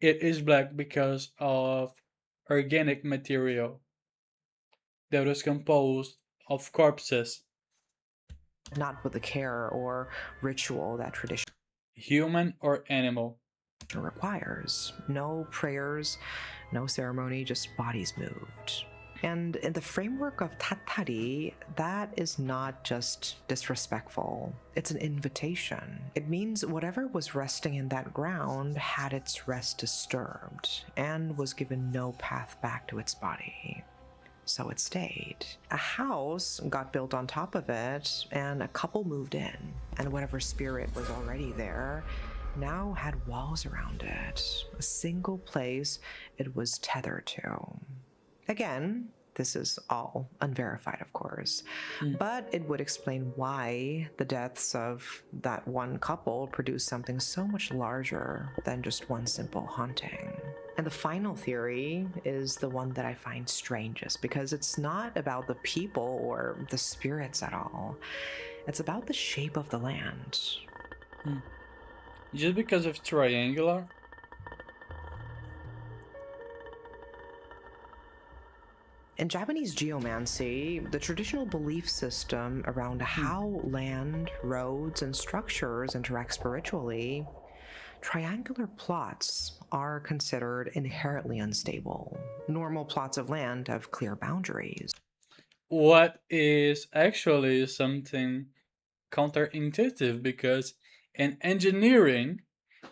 it is black because of organic material that was composed of corpses, not with the care or ritual that tradition human or animal. requires. No prayers, no ceremony, just bodies moved. And in the framework of tatari, that is not just disrespectful, it's an invitation. It means whatever was resting in that ground had its rest disturbed and was given no path back to its body. So it stayed. A house got built on top of it, and a couple moved in, and whatever spirit was already there now had walls around it, a single place it was tethered to. Again, this is all unverified, of course, but it would explain why the deaths of that one couple produced something so much larger than just one simple haunting. And the final theory is the one that I find strangest because it's not about the people or the spirits at all. It's about the shape of the land. Just because of triangular? In Japanese geomancy, the traditional belief system around how land, roads, and structures interact spiritually, triangular plots are considered inherently unstable. Normal plots of land have clear boundaries. What is actually something counterintuitive because in engineering,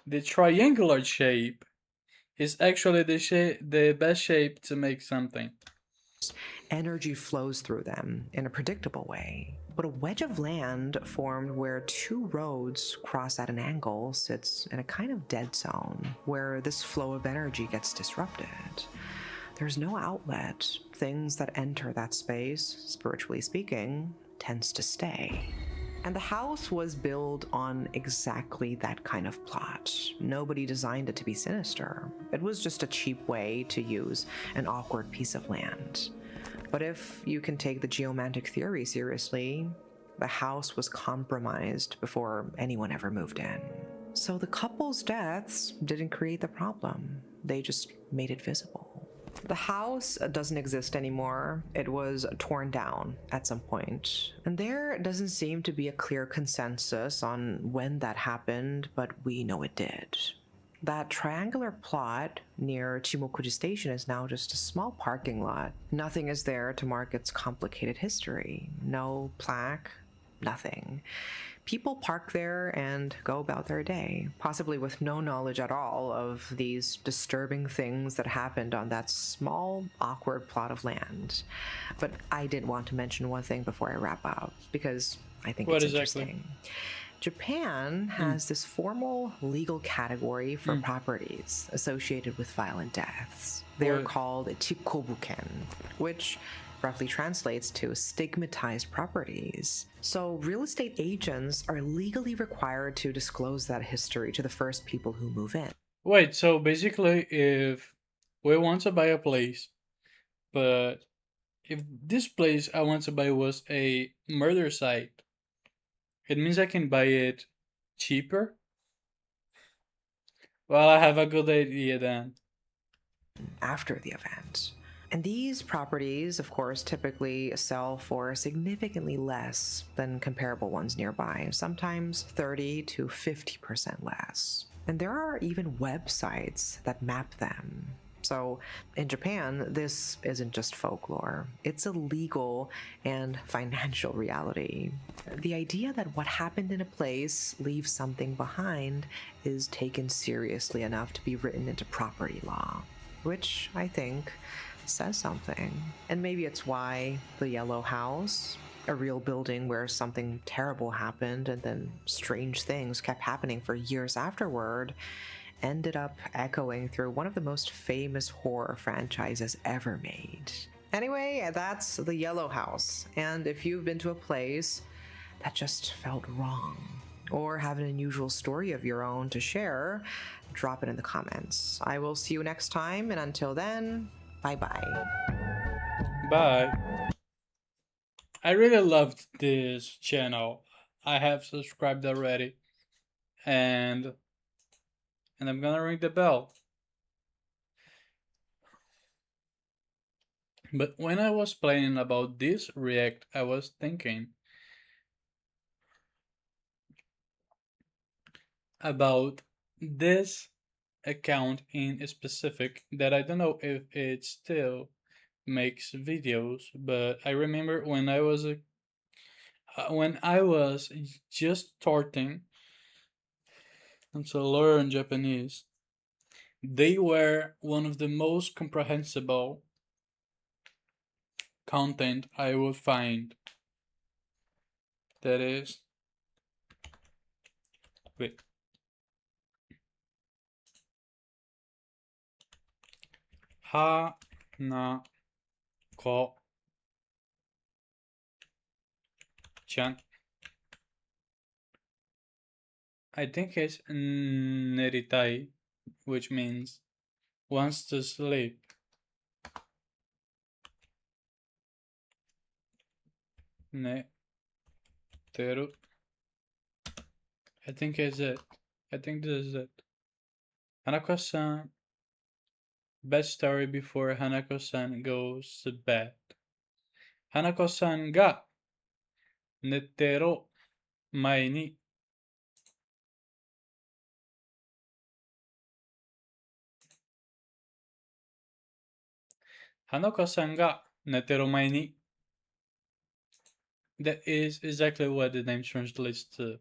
the triangular shape is actually the best shape to make something. Energy flows through them in a predictable way. But a wedge of land formed where two roads cross at an angle sits in a kind of dead zone where this flow of energy gets disrupted. There's no outlet. Things that enter that space, spiritually speaking, tends to stay. And the house was built on exactly that kind of plot. Nobody designed it to be sinister. It was just a cheap way to use an awkward piece of land. But if you can take the geomantic theory seriously, the house was compromised before anyone ever moved in. So the couple's deaths didn't create the problem, they just made it visible. The house doesn't exist anymore. It was torn down at some point. And there doesn't seem to be a clear consensus on when that happened, but we know it did. That triangular plot near Chimokuji Station is now just a small parking lot. Nothing is there to mark its complicated history. No plaque, nothing. People park there and go about their day, possibly with no knowledge at all of these disturbing things that happened on that small, awkward plot of land. But I did want to mention one thing before I wrap up, because I think What it's exactly? interesting. Japan has this formal legal category for properties associated with violent deaths. They're What? called chikobuken, which roughly translates to stigmatized properties. So real estate agents are legally required to disclose that history to the first people who move in. Wait, so basically, if we want to buy a place, but if this place I want to buy was a murder site, it means I can buy it cheaper? Well, I have a good idea then. After the event. And these properties, of course, typically sell for significantly less than comparable ones nearby, sometimes 30 to 50% less. And there are even websites that map them. So in Japan, this isn't just folklore, it's a legal and financial reality. The idea that what happened in a place leaves something behind is taken seriously enough to be written into property law, which I think says something. And maybe it's why the Yellow House, a real building where something terrible happened and then strange things kept happening for years afterward, ended up echoing through one of the most famous horror franchises ever made. Anyway, that's the Yellow House. And if you've been to a place that just felt wrong, or have an unusual story of your own to share, drop it in the comments. I will see you next time, and until then, bye bye. Bye. I really loved this channel. I have subscribed already, and I'm gonna ring the bell. But when I was planning about this react, I was thinking about this account in specific that I don't know if it still makes videos, but I remember when I was just starting to learn Japanese, they were one of the most comprehensible content I would find. That is, wait, ha na ko chan. I think it's neritai, which means wants to sleep. Ne teru. I think it's it. I think this is it. Hanako-san, bed story before Hanako-san goes to bed. Hanako-san ga netero mae ni Hanako-san ga netero mae ni. That is exactly what the name translates to.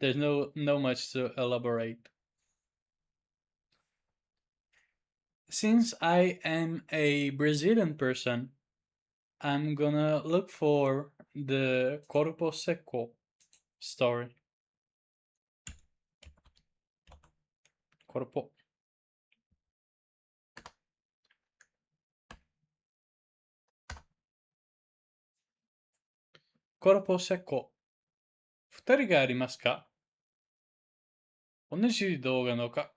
There's no much to elaborate. Since I am a Brazilian person, I'm gonna look for the Corpo Seco story. Corpo. Corpo Seco. 二人がありますか？同じ動画のか？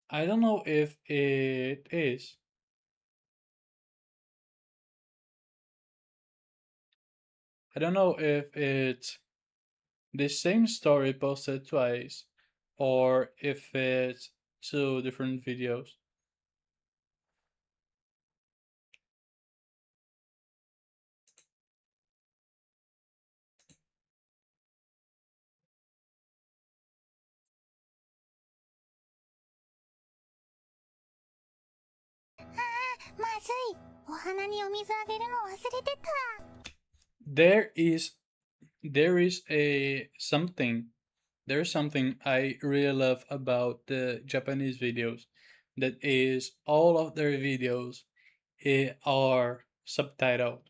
I don't know if it is. I don't know if it's the same story posted twice or if it's two different videos. There is there is a something there's something I really love about the Japanese videos. That is all of their videos are subtitled.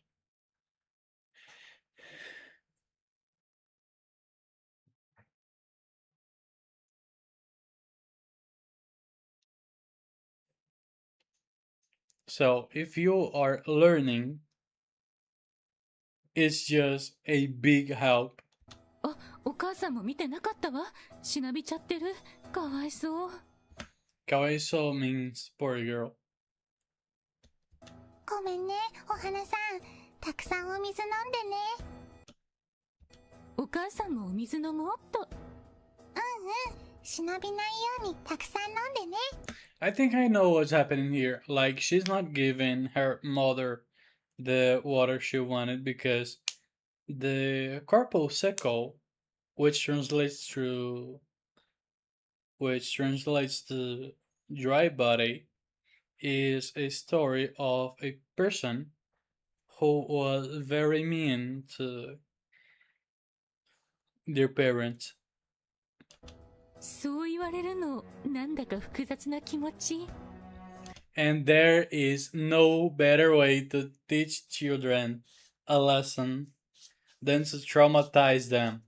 So if you are learning, it's just a big help. あ、お母さんも見てなかったわ。しなびちゃってる。かわいそう。Kawaiso means poor girl. ごめんね、お花さん。たくさんお水飲んでね。お母さんもお水飲もうっと。うんうん。しなびないようにたくさん飲んでね。I think I know what's happening here. Like, she's not giving her mother the water she wanted because the corpo seco, which translates to dry body, is a story of a person who was very mean to their parents. そう言われるの、なんだか複雑な気持ち。And there is no better way to teach children a lesson than to traumatize them.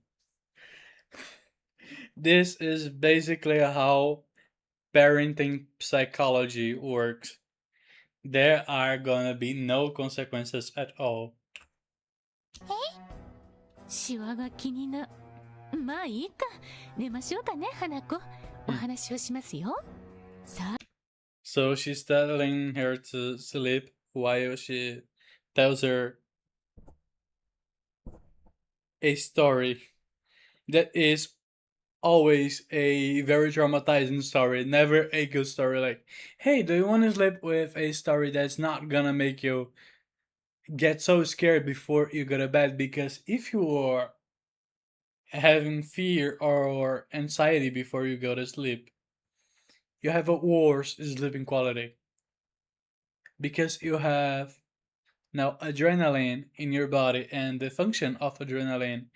This is basically how parenting psychology works. There are gonna be no consequences at all. シワが気にな。まあいいか。寝ましょうかね、花子。お話をしますよ。さあ。So she's telling her to sleep while she tells her a story that is always a very traumatizing story, never a good story. Like, hey, do you want to sleep with a story that's not gonna make you get so scared before you go to bed? Because having fear or anxiety before you go to sleep. You have a worse sleeping quality because you have now adrenaline in your body, and the function of adrenaline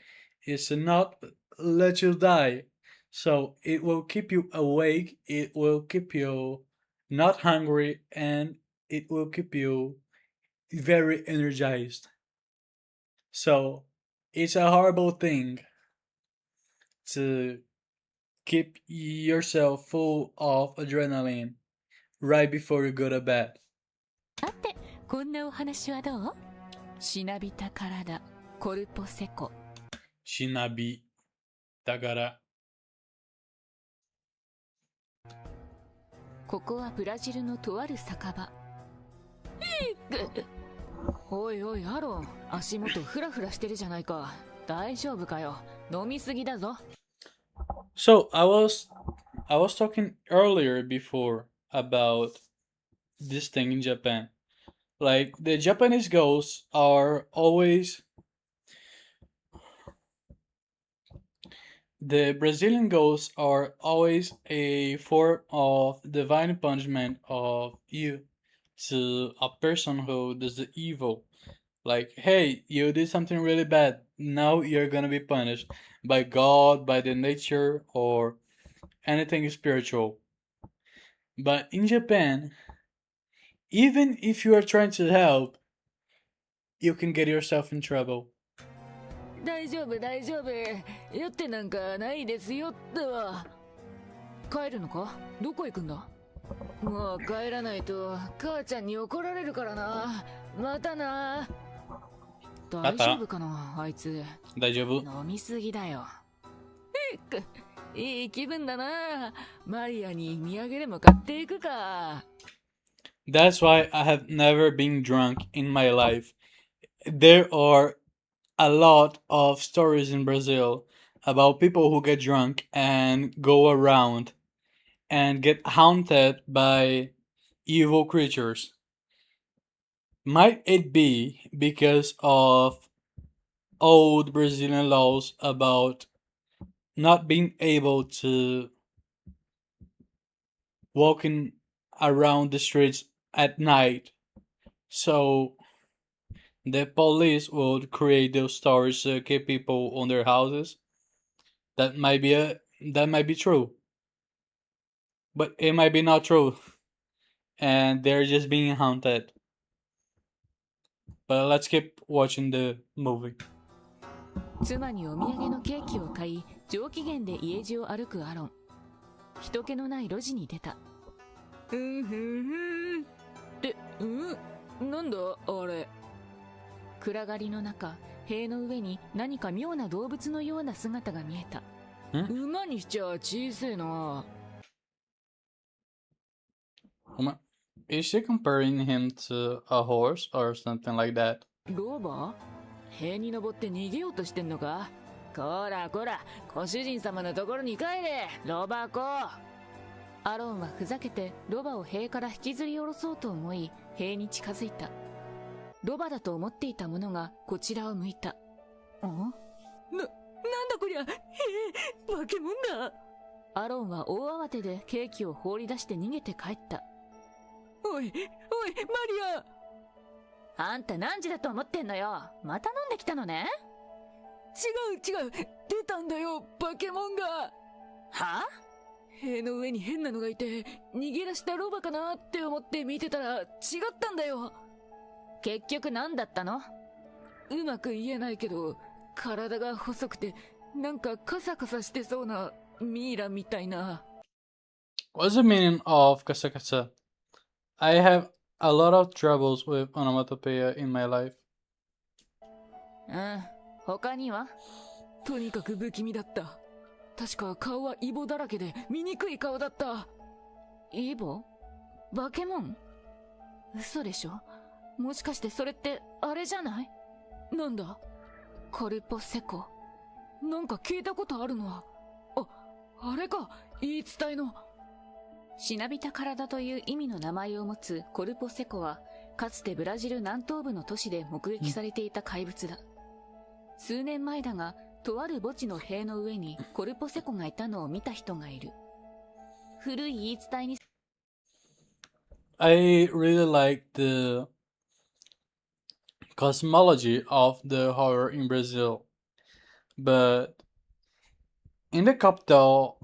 is to not let you die. So it will keep you awake, it will keep you not hungry, and it will keep you very energized. So it's a horrible thing to keep yourself full of adrenaline right before you go to bed. さて、こんなお話はどう？しなびた体、コルポセコ。Shinabi Tagara. ここはブラジルのとある酒場。おいおいアロン、足元フラフラしてるじゃないか。大丈夫かよ。飲みすぎだぞ。So I was talking earlier before about this thing in Japan. Like the Japanese ghosts are always the Brazilian ghosts are always a form of divine punishment of you to a person who does the evil. Like, hey, you did something really bad. Now you're gonna be punished by God, by the nature, or anything spiritual. But in Japan, even if you are trying to help, you can get yourself in trouble. 大丈夫大丈夫。酔ってなんかないですよっては。帰るのか？どこ行くんだ？もう帰らないと母ちゃんに怒られるからな。またな。大丈夫かなあいつ。大丈夫？飲みすぎだよ。いい気分だな。マリアに土産でも買っていくか。That's why I have never been drunk in my life. There are a lot of stories in Brazil about people who get drunk and go around and get haunted by evil creatures. Might it be because of old Brazilian laws about not being able to walking around the streets at night? So the police would create those stories to keep people on their houses. That might be true, but it might be not true, and they're just being haunted. But let's keep watching the movie. 妻にお土産のケーキを買い、上機嫌で家路を歩くアロン。人気のない路地に出た。ふんふんふん。って、なんだあれ。暗がりの中、塀の上に何か妙な動物のような姿が見えた。馬にしちゃ小さいな。Is she comparing him to a horse or something like that? ロバ？塀に登って逃げようとしてんのか？こらこら、ご主人様のところに帰れ、ロバ子。アロンはふざけてロバを塀から引きずり下ろそうと思い、塀に近づいた。ロバだと思っていたものがこちらを向いた。なんだこりゃ、化け物だ。アロンは大慌てでケーキを放り出して逃げて帰った。おい、マリア。あんた何時だと思ってんのよ。また飲んできたのね。違う、出たんだよ、化け物が。は？塀の上に変なのがいて、逃げ出したロバかなって思って見てたら違ったんだよ。結局何だったの？うまく言えないけど、体が細くて、なんかカサカサしてそうなミイラみたいな。What's the meaning of kasakasa? I have a lot of troubles with onomatopoeia in my life. 他には？とにかく不気味だった。確か顔はイボだらけで醜い顔だった。イボ？化け物？嘘でしょ？もしかしてそれってあれじゃない？なんだ？コルポセコ。なんか聞いたことあるのは。あれか、言い伝えの。しなびた体という意味の名前を持つコルポセコは、かつてブラジル南東部の都市で目撃されていた怪物だ。数年前だが、とある墓地の塀の上にコルポセコがいたのを見た人がいる。古い言い伝えに I really like the cosmology of the horror in Brazil, but in the capital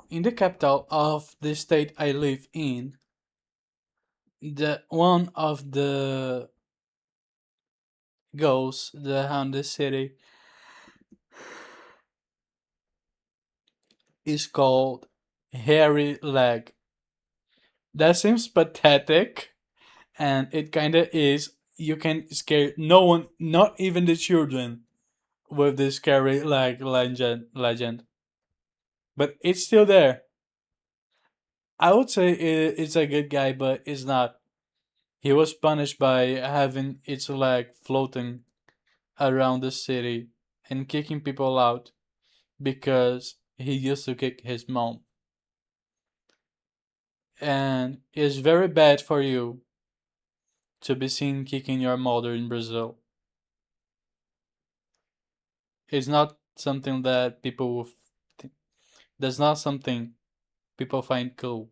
of the state I live in, the one of the ghosts that haunt the city is called Hairy Leg. That seems pathetic, and it kinda is. You can scare no one, not even the children, with this scary leg legend. But it's still there. I would say it's a good guy, but it's not. He was punished by having its leg floating around the city and kicking people out because he used to kick his mom. And it's very bad for you to be seen kicking your mother in Brazil. It's not something that that's not something people find cool.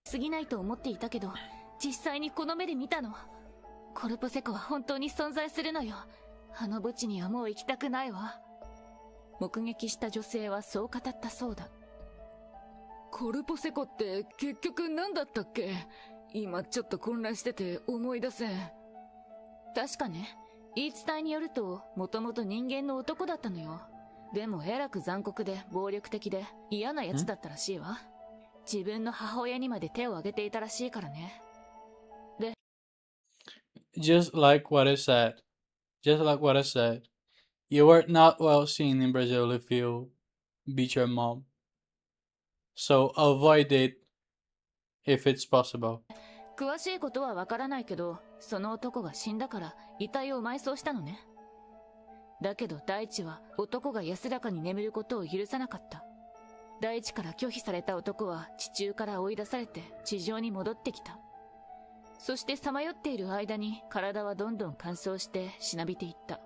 過ぎないと思っていたけど、実際にこの目で見たの。コルポセコは本当に存在するのよ。あの墓地にはもう行きたくないわ。目撃した女性はそう語ったそうだ。コルポセコって結局何だったっけ？今ちょっと混乱してて思い出せん。確かね、言い伝えによると、もともと人間の男だったのよ。でもえらく残酷で暴力的で嫌なやつだったらしいわ。自分の母親にまで手を挙げていたらしいからね。で、Just like what I said. Just like what I said. You are not well seen in Brazil if you beat your mom. So avoid it if it's possible. 詳しいことはわからないけど、その男が死んだから遺体を埋葬したのね。だけど大地は男が安らかに眠ることを許さなかった。大地から拒否された男は地中から追い出されて地上に戻ってきた。そしてさまよっている間に体はどんどん乾燥してしなびていった。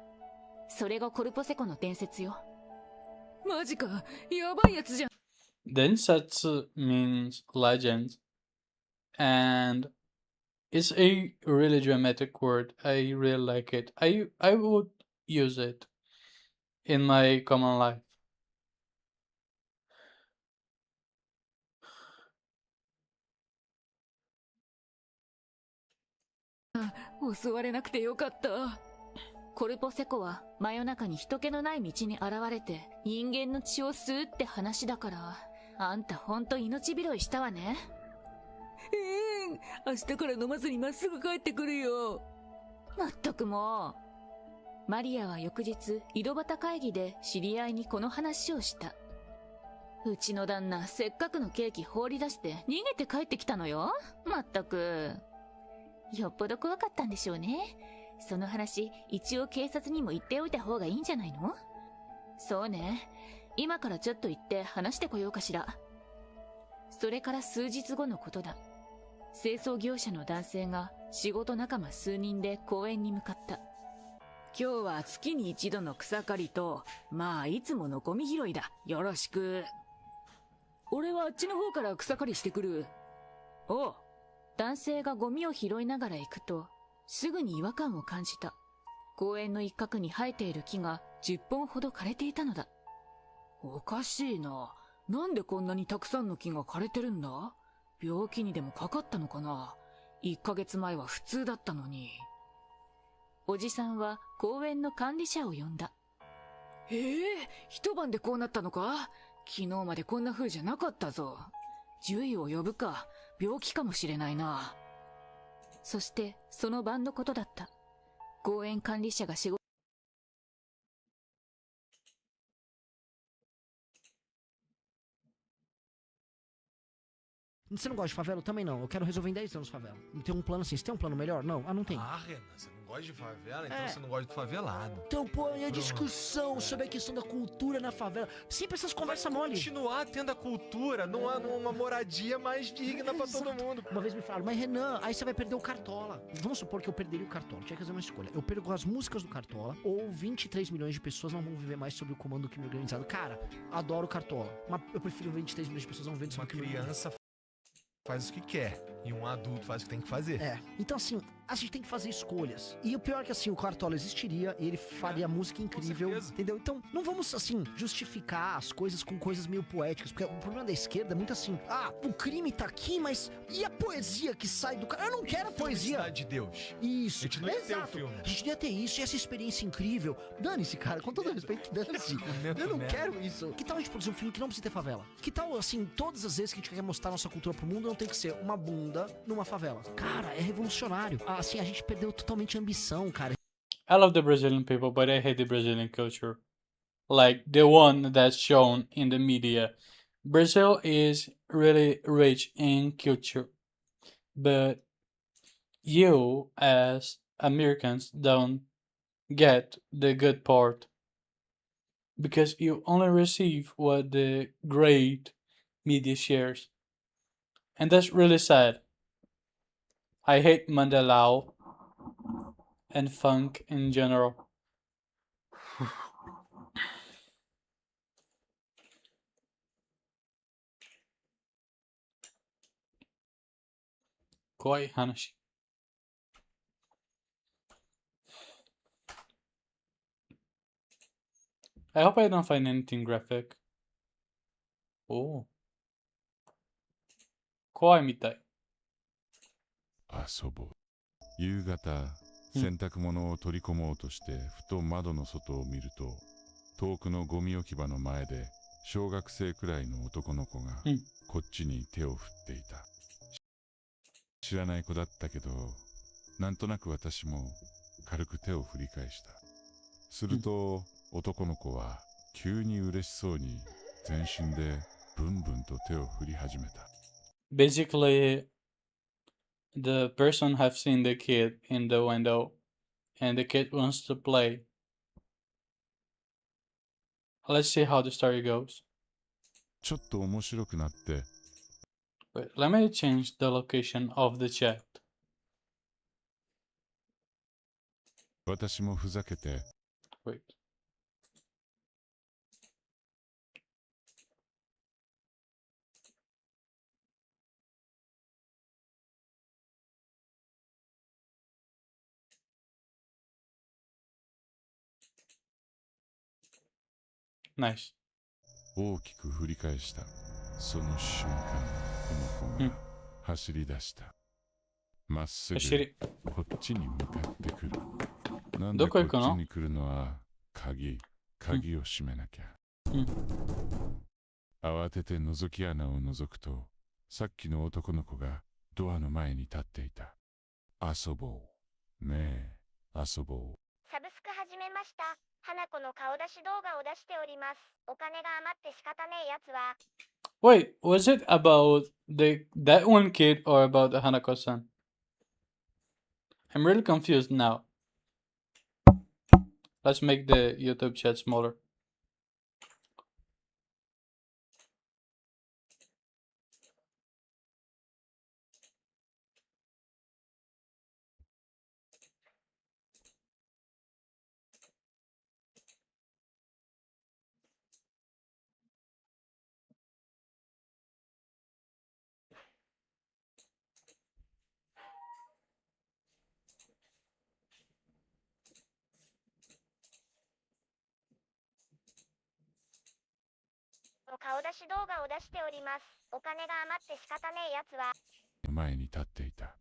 それがコルポセコの伝説よ。マジか、やばいやつじゃん。 Densetsu means legend, and it's a really dramatic word. I really like it. I would use it in my common life. 襲われなくてよかった。コルポセコは真夜中に人気のない道に現れて人間の血を吸うって話だから、あんたほんと命拾いしたわね。明日から飲まずにまっすぐ帰ってくるよ。まったくもう。マリアは翌日井戸端会議で知り合いにこの話をした。うちの旦那せっかくのケーキ放り出して逃げて帰ってきたのよ。まったく。よっぽど怖かったんでしょうね。その話一応警察にも言っておいた方がいいんじゃないの？そうね。今からちょっと行って話してこようかしら。それから数日後のことだ。清掃業者の男性が仕事仲間数人で公園に向かった。今日は月に一度の草刈りと、まあいつものゴミ拾いだ。よろしく。俺はあっちの方から草刈りしてくる。おう。男性がゴミを拾いながら行くと、すぐに違和感を感じた。公園の一角に生えている木が10本ほど枯れていたのだ。おかしいな。なんでこんなにたくさんの木が枯れてるんだ？病気にでもかかったのかな？1ヶ月前は普通だったのに。おじさんは公園の管理者を呼んだ。一晩でこうなったのか？昨日までこんな風じゃなかったぞ。獣医を呼ぶか。病気かもしれないな。そしてその晩のことだった。公園管理者が仕事。Você não gosta de favela? Eu também não. Eu quero resolver em 10 anos favela. Não tem um plano assim. Você tem um plano melhor? Não. Ah, não tem. Ah, Renan, você não gosta de favela? Então você não gosta de favelado. Então, pô, e a discussão sobre a questão da cultura na favela? Sempre essas conversas mole. Continuar tendo a cultura, não há uma moradia mais digna pra todo mundo. Uma vez me falaram, mas Renan, aí você vai perder o Cartola. Vamos supor que eu perderia o Cartola. Tinha que fazer uma escolha. Eu perco as músicas do Cartola ou 23 milhões de pessoas não vão viver mais sob o comando do crime organizado. Cara, adoro o Cartola. Mas eu prefiro 23 milhões de pessoas não vivendo sob o crime organizado. Uma criança faz o que quer e um adulto faz o que tem que fazer. Então assim, a gente tem que fazer escolhas. E o pior é que assim, o Cartola existiria, ele faria música incrível, entendeu? Então, não vamos assim, justificar as coisas com coisas meio poéticas, porque o problema da esquerda é muito assim, o crime tá aqui, mas e a poesia que sai do cara? Eu não quero a poesia. De Deus. Isso, a gente não ia ter o exato. filme. A gente ia ter isso e essa experiência incrível. Dane-se, cara, com todo respeito, dane-se. Eu não quero isso. Que tal a gente produzir um filme que não precisa ter favela? Que tal, assim, todas as vezes que a gente quer mostrar nossa cultura pro mundo, não tem que ser uma bunda numa favela? Cara, é revolucionário. Assim, a gente perdeu totalmente a ambição, cara. I love the Brazilian people, but I hate the Brazilian culture. Like the one that's shown in the media. Brazil is really rich in culture, but you, as Americans, don't get the good part because you only receive what the great media shares. And that's really sad. I hate Mandelao and funk in general. Koi Hanashi. I hope I don't find anything graphic. Oh. Koi mitai. 遊ぼう。夕方、洗濯物を取り込もうとしてふと窓の外を見ると、遠くのゴミ置き場の前で小学生くらいの男の子がこっちに手を振っていた。知らない子だったけど、なんとなく私も軽く手を振り返した。すると男の子は急に嬉しそうに全身でブンブンと手を振り始めた。Basically, the person have seen the kid in the window and the kid wants to play. Let's see how the story goes. ちょっと面白くなって。Wait, let me change the location of the chat. 私もふざけて。Wait. Nice. 大きく振り返した。その瞬間、この子が走り出した。まっすぐこっちに向かってくる。なんでこっちに来るのは鍵を閉めなきゃ。慌てて覗き穴を覗くと、さっきの男の子がドアの前に立っていた。遊ぼう。ねえ、遊ぼう。サブスク始めました。花子の顔出し動画を出しております。お金が余って仕方ねえやつは。Wait, was it about that one kid or about the Hanako-san? I'm really confused now. Let's make the YouTube chat smaller.の顔出し動画を出しております。お金が余って仕方ねえやつは。前に立っていた。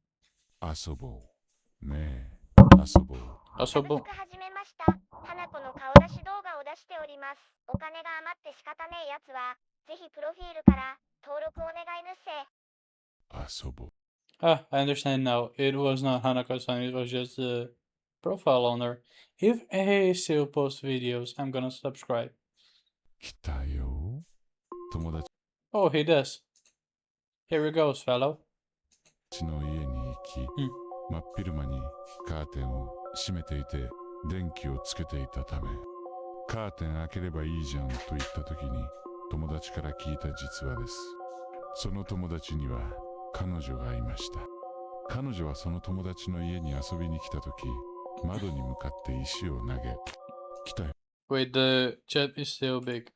遊ぼう。ねえ、遊ぼう。遊ぼう。サブスク始めました。花子の顔出し動画を出しております。お金が余って仕方ねえやつは、ぜひプロフィールから登録お願いぬっせ。遊ぼう。Ah, I understand now. It was not Hanako-san, it was just the profile owner. If he still posts videos, I'm gonna subscribe. 来たよ。友達 Oh, he does. Here he goes, fellow. の家に行き、真っ昼間にカーテンを閉めていて電気をつけていたため、カーテン開ければいいじゃんと言った時に友達から聞いた実話です。その友達には彼女がいました。彼女はその友達の家に遊びに来た時、窓に向かって石を投げ、来たよ。 Wait, the chat is still big.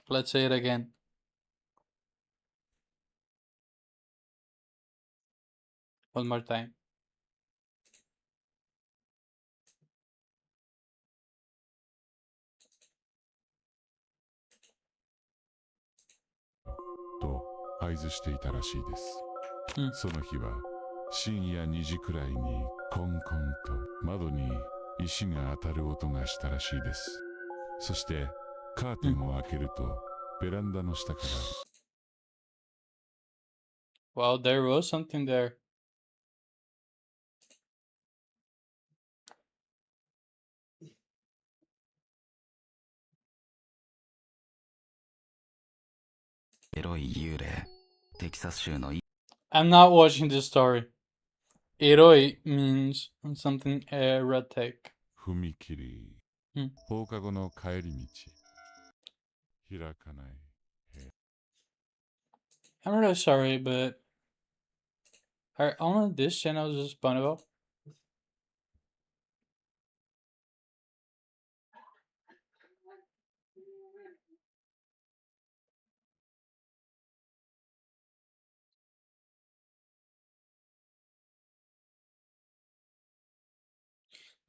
Let's say it again. One more time. と合図していたらしいです。その日は深夜2時くらいにコンコンと窓に石が当たる音がしたらしいです。そしてカーテンを開けるとベランダの下から Well, there was something there. I'm not watching this story. Eroi means something erotic. 踏切、放課後の帰り道、開かない。 I'm really sorry, but are only this channel just SpongeBob?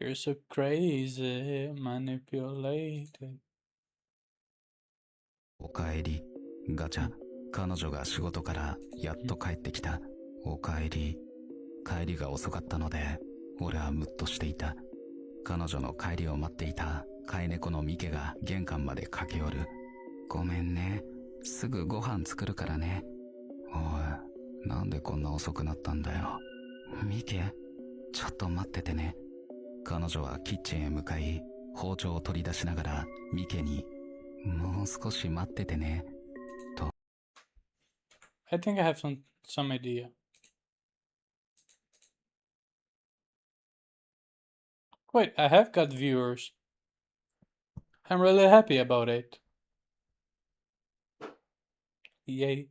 You're so crazy, manipulated. おかえり、ガチャ。彼女が仕事からやっと帰ってきた。おかえり。帰りが遅かったので、俺はムッとしていた。彼女の帰りを待っていた飼い猫のミケが玄関まで駆け寄る。ごめんね。すぐご飯作るからね。おい、なんでこんな遅くなったんだよ。ミケ、ちょっと待っててね。彼女はキッチンへ向かい、包丁を取り出しながらミケに、もう少し待っててね。と。I think I have some idea. Wait, I have got viewers. I'm really happy about it. Yay.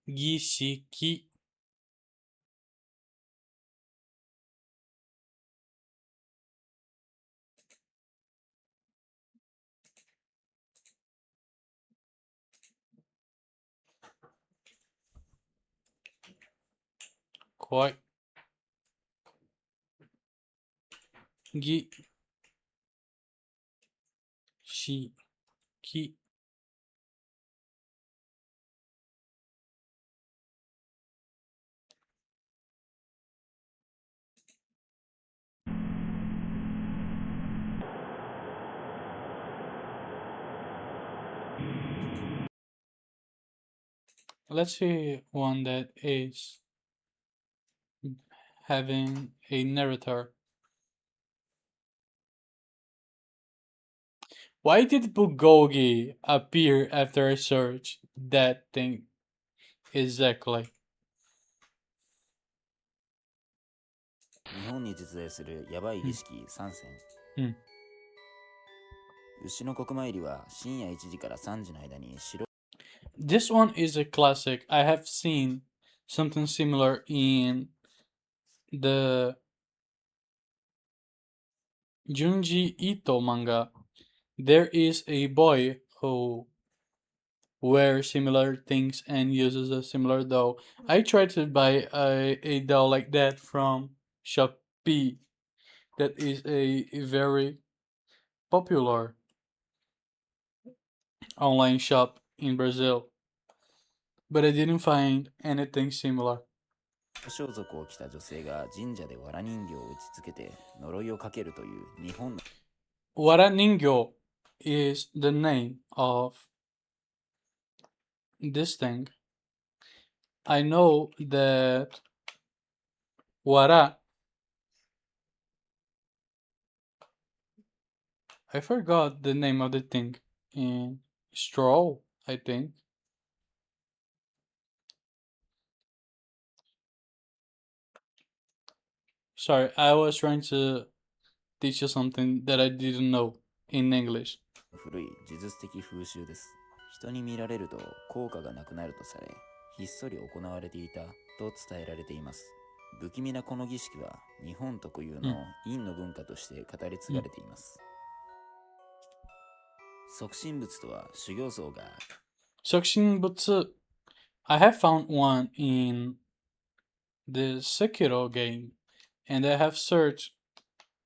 Gishiki. Koi. Gi. Shi. Ki. Let's see one that is having a narrator. Why did Bulgogi appear after I searched that thing exactly? 日本に実在するヤバい儀式3選。牛の国参りは深夜1時から3時の間に白。 This one is a classic. I have seen something similar in the Junji Ito manga. There is a boy who wears similar things and uses a similar doll. I tried to buy a doll like that from Shopee. that is a very popular online shop in Brazil, but I didn't find anything similar. 装束を着た女性が神社で藁人形を打ちつけて呪いをかけるという日本の Waraningyo is the name of this thing. I know that Wara. I forgot the name of the thing. In straw, I think. Sorry, I was trying to teach you something that I didn't know in English. 古い呪術的風習です。人に見られると効果がなくなるとされ、ひっそり行われていたと伝えられています。不気味なこの儀式は日本特有の陰の文化として語り継がれています。即身仏とは修行僧が Butsu. I have found one in the Sekiro game, and I have searched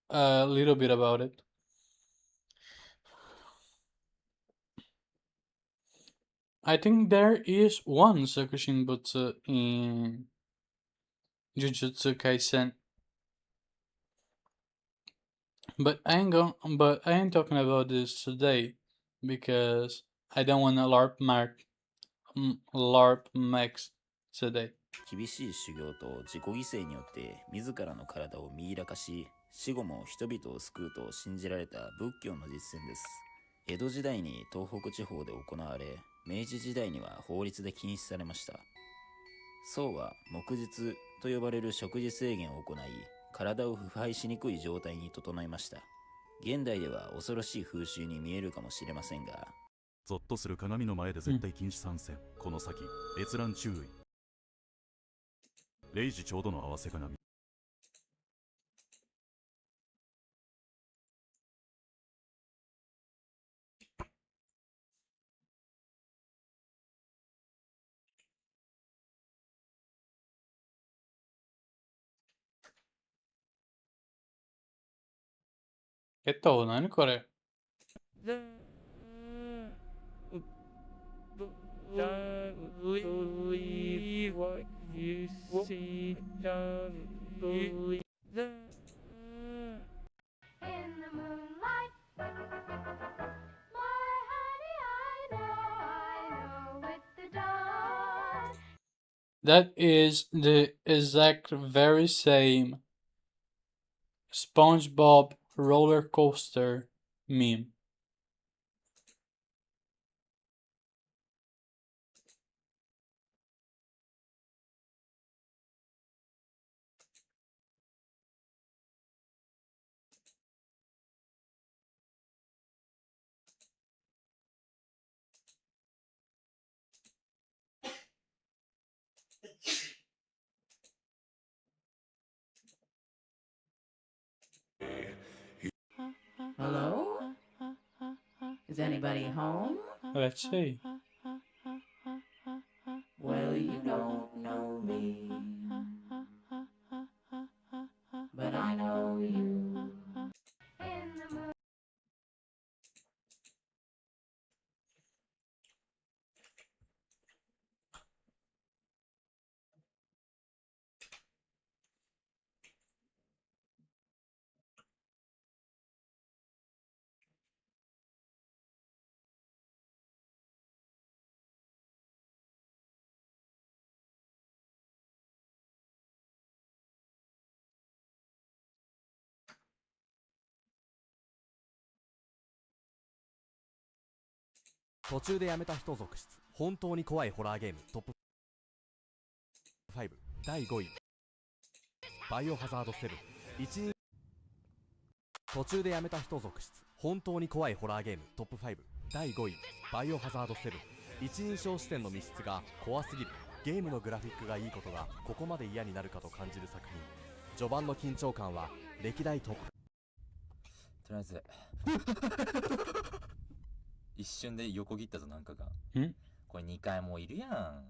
a little bit about it. I think there is one Butsu in Jujutsu Kaisen. But I ain't talking about this today because I don't want to LARP Max today. 厳しい修行と自己犠牲によって自らの体をミイラ化し、死後も人々を救うと信じられた仏教の実践です。江戸時代に東北地方で行われ、明治時代には法律で禁止されました。僧は黙日と呼ばれる食事制限を行い、体を腐敗しにくい状態に整えました。現代では恐ろしい風習に見えるかもしれませんが、ゾッとする鏡の前で絶対禁止参戦。この先、閲覧注意。0時ちょうどの合わせ鏡。何これ? Believe what you see, don't believe In the moonlight, my honey, I know with the dawn. That is the exact very same SpongeBob roller coaster meme. Hello? Is anybody home? Let's see. Well, you don't know me, but I know you. In the moon. .途中でやめた人続出。本当に怖いホラーゲームトップ5第5位バイオハザード7。一人途中でやめた人続出。本当に怖いホラーゲームトップ5第5位バイオハザード7。一人称視点の密室が怖すぎる。ゲームのグラフィックがいいことがここまで嫌になるかと感じる作品。序盤の緊張感は歴代トップ。とりあえず一瞬で横切ったぞなんかが。これ2回もいるやん。